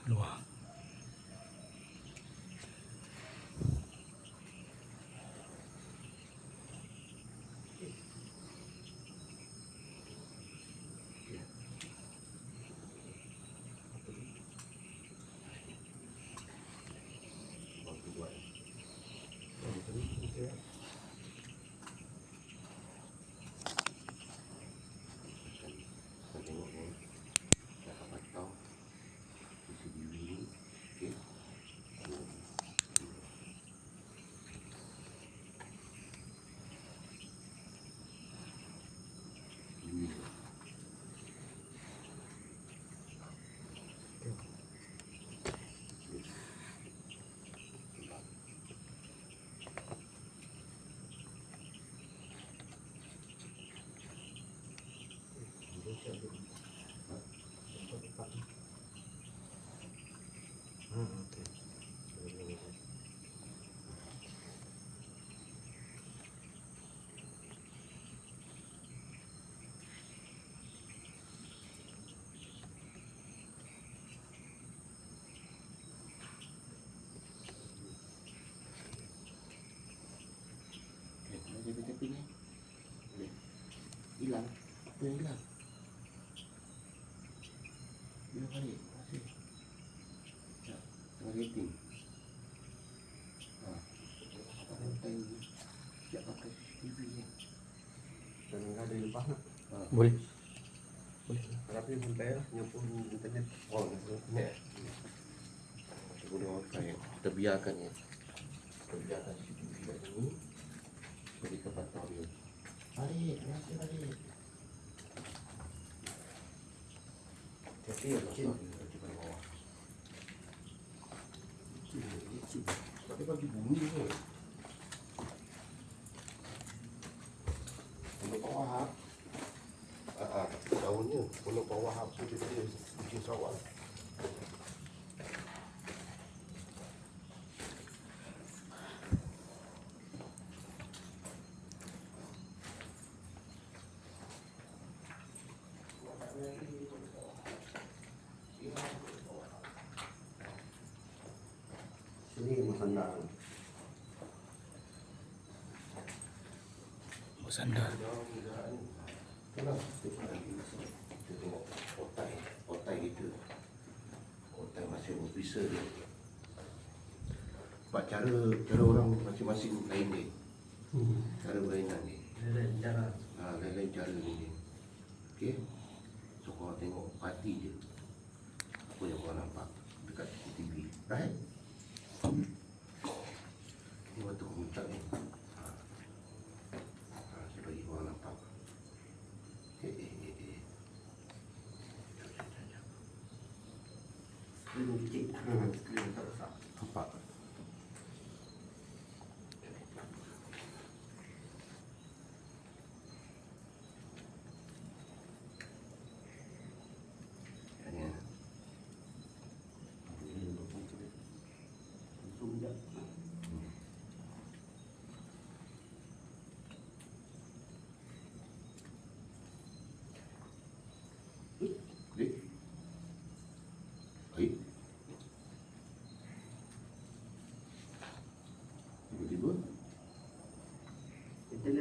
Luar. Kita tengok ni. Dah dapat tahu. CCTV ni. Okey. Tepi ni. Boleh. Hilang. Apa yang hilang? Bila balik? Masih. Tak. Tengah rating. Tak time ni. Siap pakai CCTV ni. Dan enggak ada lepas nak. Boleh. Tapi sampai lah nyampur internet. Oh, internet. Kita boleh pakai. Kita biarkan ni. Kita biarkan CCTV kat sini. Jadi tempat tahu dia. Balik. Masih balik. Tapi ya, kecil. Di bawah. Kecil. Tapi bagi bumi ni. Untuk bawah. Daunnya. Untuk bawah apa dia bikin sawal. Sini masandar. Bersandar. Itulah. Kita tengok otai kita. Otai masing officer dia. Sebab cara orang masing-masing lain ni. Cara berlainan ni. Cara. Lain-lain cara ni. Okey. So korang tengok parti je. Apa yang korang nampak dekat CCTV. Right? Ni waktu kemuncak ni. Saya bagi korang nampak. Ini kecil. Ini tak besar. Nampak?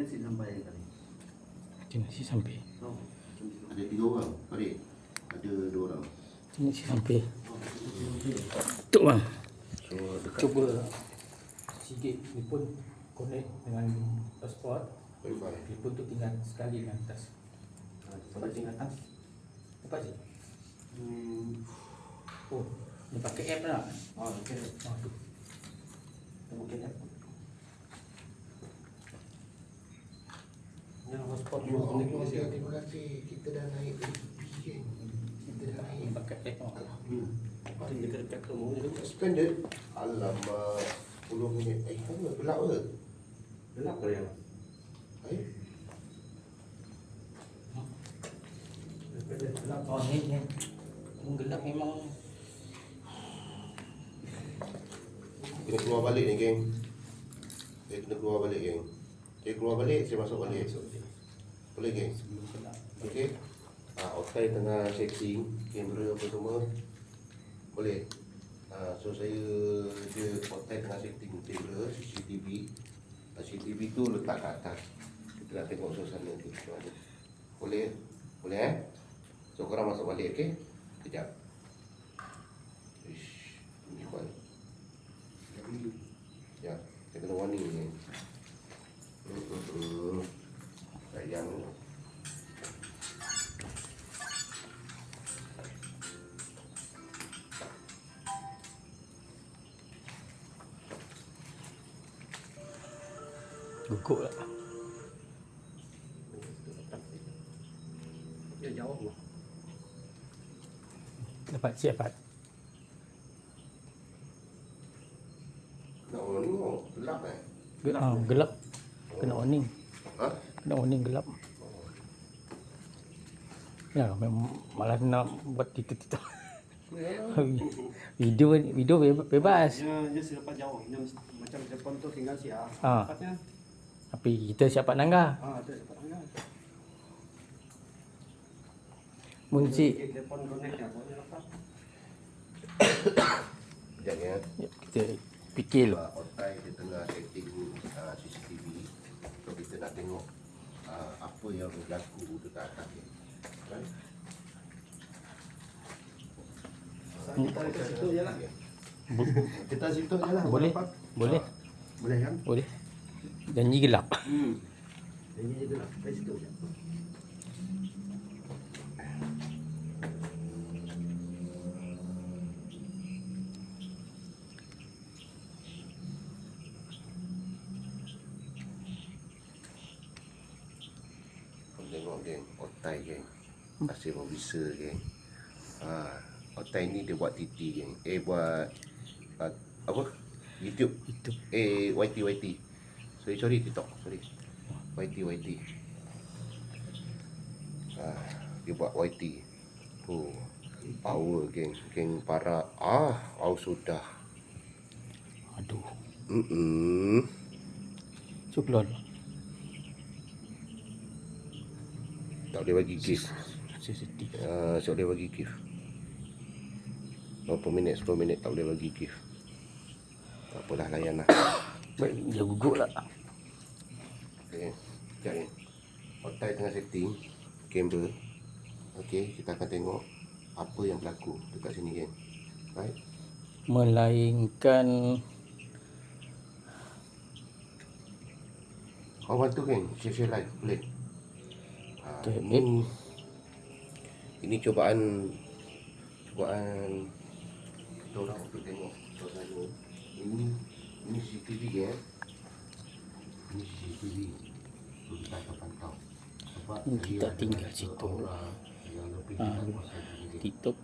nasi sampai kali. Macam nasi sampai. Oh. Ada 3 orang. Balik. Ada 2 orang. Macam nasi sampai. Tuk bang. So dekat Cuba sikit telefon connect dengan hotspot. Wi-Fi. Telefon tu tinggal sekali dengan atas. Sampai tingkat atas. Apa je? Oh, dia pakai app tak? Oh, okey. Oh, tu. Mungkin ya. Yang hotspot Ya dulu Allah, connect ke sini. terima kasih. Kita dah naik ke Kita dah naik. Dia pakai app oh. Itu dekat-dekat rumah ni tu. Suspended. Alamak. 10 minit. Apa? Gelap ke? Gelap ke yang? Gelap oh ni. Gelap memang. Kena keluar balik ni, geng. Saya kena keluar balik, geng. Saya keluar balik, saya masuk balik. Boleh, geng? Okey. Otai tengah setting kamera apa semua. Boleh. So saya dia Otai tengah setting kamera CCTV. CCTV tu letak kat atas. Kita nak tengok suasana tu macam mana. Boleh? Boleh So korang masuk balik, okey? Kejap. Ish, ini kuat. Ya, saya kena warning ni. Sayang. Guguk lah. Ya jauh mah. Dapat siapa? Nak warning kau. Gelap Gelap. Kena warning. Ha? Kena warning gelap. Ya, memang malas nak buat titik-titik. Video bebas. Dia selepas jauh. Dia macam telefon tu tinggal siap. Ah. Tempatnya. Tapi kita siap nangga. Ada tempat tengah. Munci. Telefon connect ya, boleh lepas. Sekejap ya. Kita fikir lu. Otai dia tengah setting CCTV. So kita nak tengok apa yang berlaku dekat atas ni. Kan? Kita tarik ke situ je lah. Kita situ je lah. Boleh. Dapat. Boleh. Boleh kan? Boleh. Janji gelap. Ini je lah. Dari situ je. Tengok geng, Otai geng. Masih mau bisa geng. Otai ni dia buat TT geng. Buat apa? YouTube. YT. Sorry TikTok. Sorry. YT. Dia buat YT. Oh, power geng. Geng para. Sudah. Aduh. So keluar. Tak boleh bagi gift. Sensitif. Tak boleh bagi gift. Berapa minit, 10 minit tak boleh bagi gift. Tak apalah, layan lah. Baik, dia gugur lah. Okay. Sekejap ni. Otai tengah setting kamera. Okay, kita akan tengok apa yang berlaku dekat sini geng. Right? Melainkan Kau bantu geng, share live, boleh? Okay, ini cubaan kita orang untuk tengok suasana. Ini CCTV ya. Ini CCTV. Kita akan pantau. Sebab kita tinggal situ. TikTok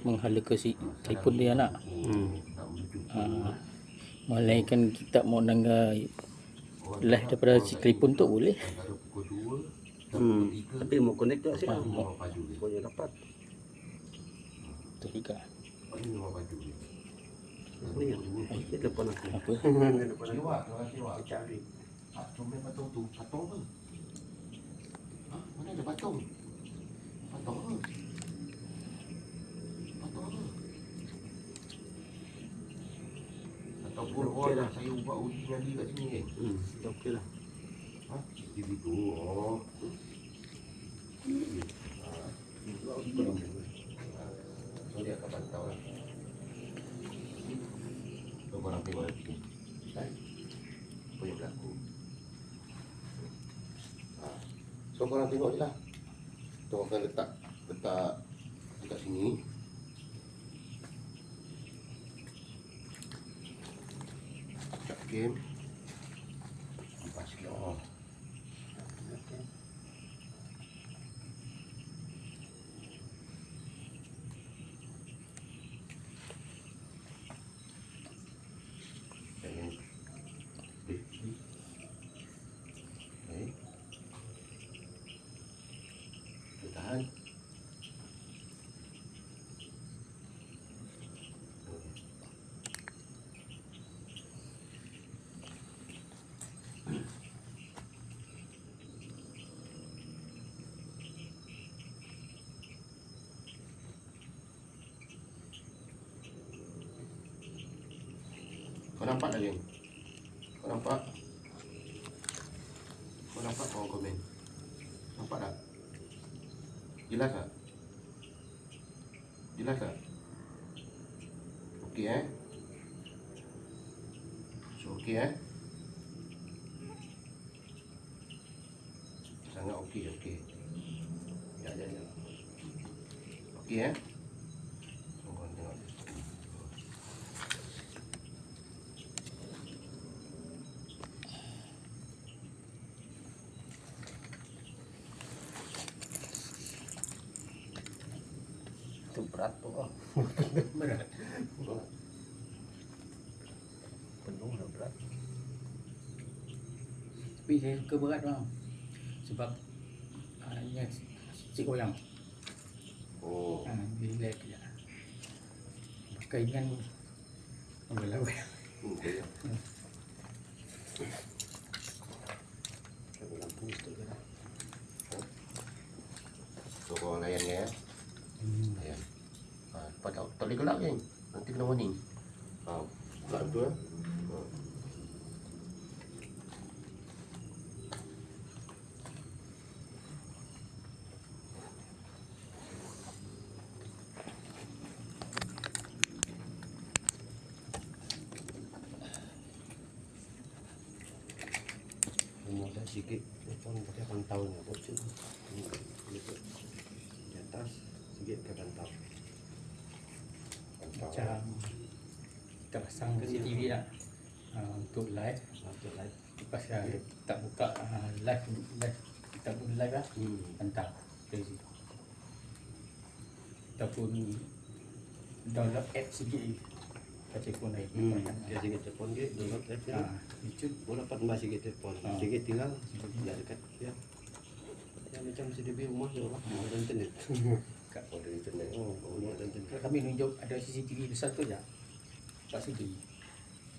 menghala ke si telefon dia nak. Melainkan kita mau nangga live daripada si telefon tu boleh. Tapi mau connect tak sih? Boleh dapat. Tu juga. Ni ya. Ini telefon aku. Apa? Siwak, siwak. Cari. Comel patung tu. Patung apa? Mana ada patung? Patung apa? Patung apa? Ataupun Okey lah. saya ubah uji nyali kat sini kan? Okey lah. Ha? TV tu. Oh. Itu aku kurang dulu. So dia akan pantau lah. So korang tengok nanti. Kan? Apa yang berlaku. So korang tengok je lah. Kita akan letak dekat sini. Dekat game. Lepas dia. Jangan. Tahan. Kau nampak tak, geng? Kau nampak? Kau nampak kau komen? Nampak tak? Jelas tak? Jelas tak? Okey So okey Sangat okey. Ya. Okey Korang tengok. Itu berat tu. Berat. Penuh lah berat. Tapi saya suka berat bang. Sebab ia cik goyang. Oh. Relax je. Pakai kan goyang. Okey. Kalau lampu itu je lah. So korang layan ya. Layan. Lepas tak boleh gelap, geng. Nanti kena warning. Gelap betul. Mudah sikit. Telefon pakai pantaunya. Bocor. Di atas sikit ke pantau. Macam kita pasang CCTV lah untuk live. Satu live. Lepas tak buka live kita pun live lah. Hantar dari situ. Ataupun download app sikit kat telefon lain. Dia sikit telefon ke, download app ni. YouTube. Boleh dapat tambah sikit telefon. Sikit tinggal, dah dekat dia. Ya macam CCTV rumah je lah. Ada internet. Ada internet. Rumah ada internet. Kalau kami tunjuk ada CCTV besar tu je. Lepas segi.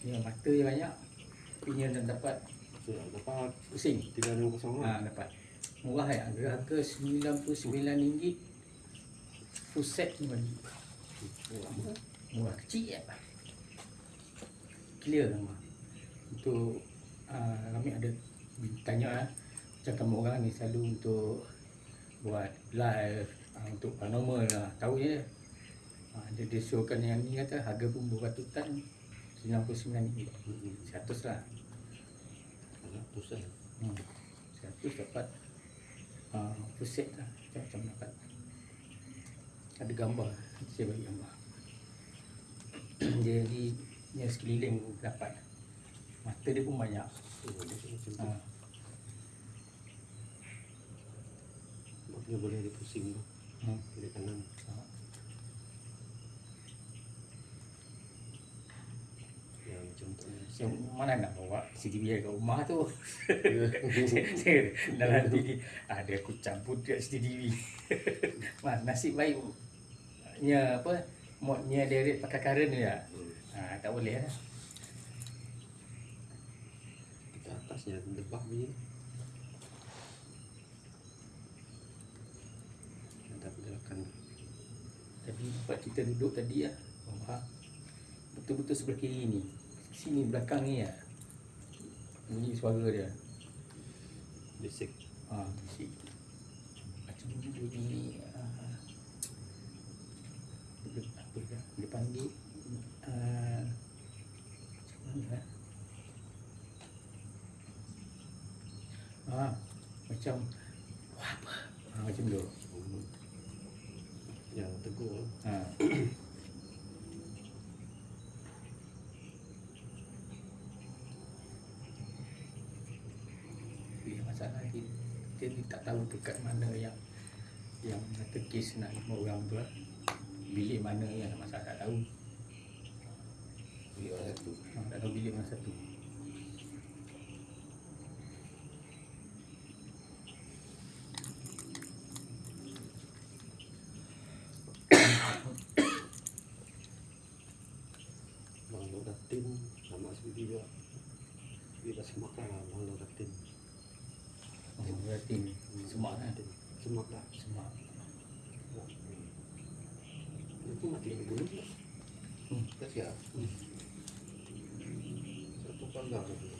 Ni mata je banyak. Punya dan dapat So, dapat pusing. 360 lah. Dapat. Murah ya. Harga RM99. Full set ni bagi. Murah kecil ya. Clear nama. Untuk kami ada tanya macam kamu orang ni selalu untuk buat live untuk paranormal lah. Tahu je. Dia showkan yang ni kata harga pun beratutan RM99. 100 lah. 100 lah. 100 dapat full set lah. Macam dapat. Ada gambar. Saya bagi gambar. Jadi ni sekeliling dapat. Mata dia pun banyak. Dia boleh dia pusing tu. Kiri kanan. Ya macam tu. Yang mana nak bawa CCTV kat rumah tu. Dalam TV ada aku campur dekat CCTV. Nasib baik nya apa modnya direct pakai current je. Tak boleh lah. Di atasnya lebah ni. Ada pergerakan. Tapi tempat kita duduk tadi lah. Betul-betul sebelah kiri ni. Sini belakang ni lah. Bunyi suara dia. Basic. Basic. Macam bunyi apa dia panggil macam mana macam wah apa macam tu. Yang tegur. Masalah dia tak tahu dekat mana yang kata kes nak 5 orang tu lah. Bilik mana yang masalah tak tahu. Bilik mana satu. Tak tahu bilik mana satu. Bang Lo Datin nama sendiri juga. Dia dah semak lah Bang Lo Datin. Berarti semak kan? Semak lah. Semak. Itu mati dulu tak? Dah siap. Satu pagar tu.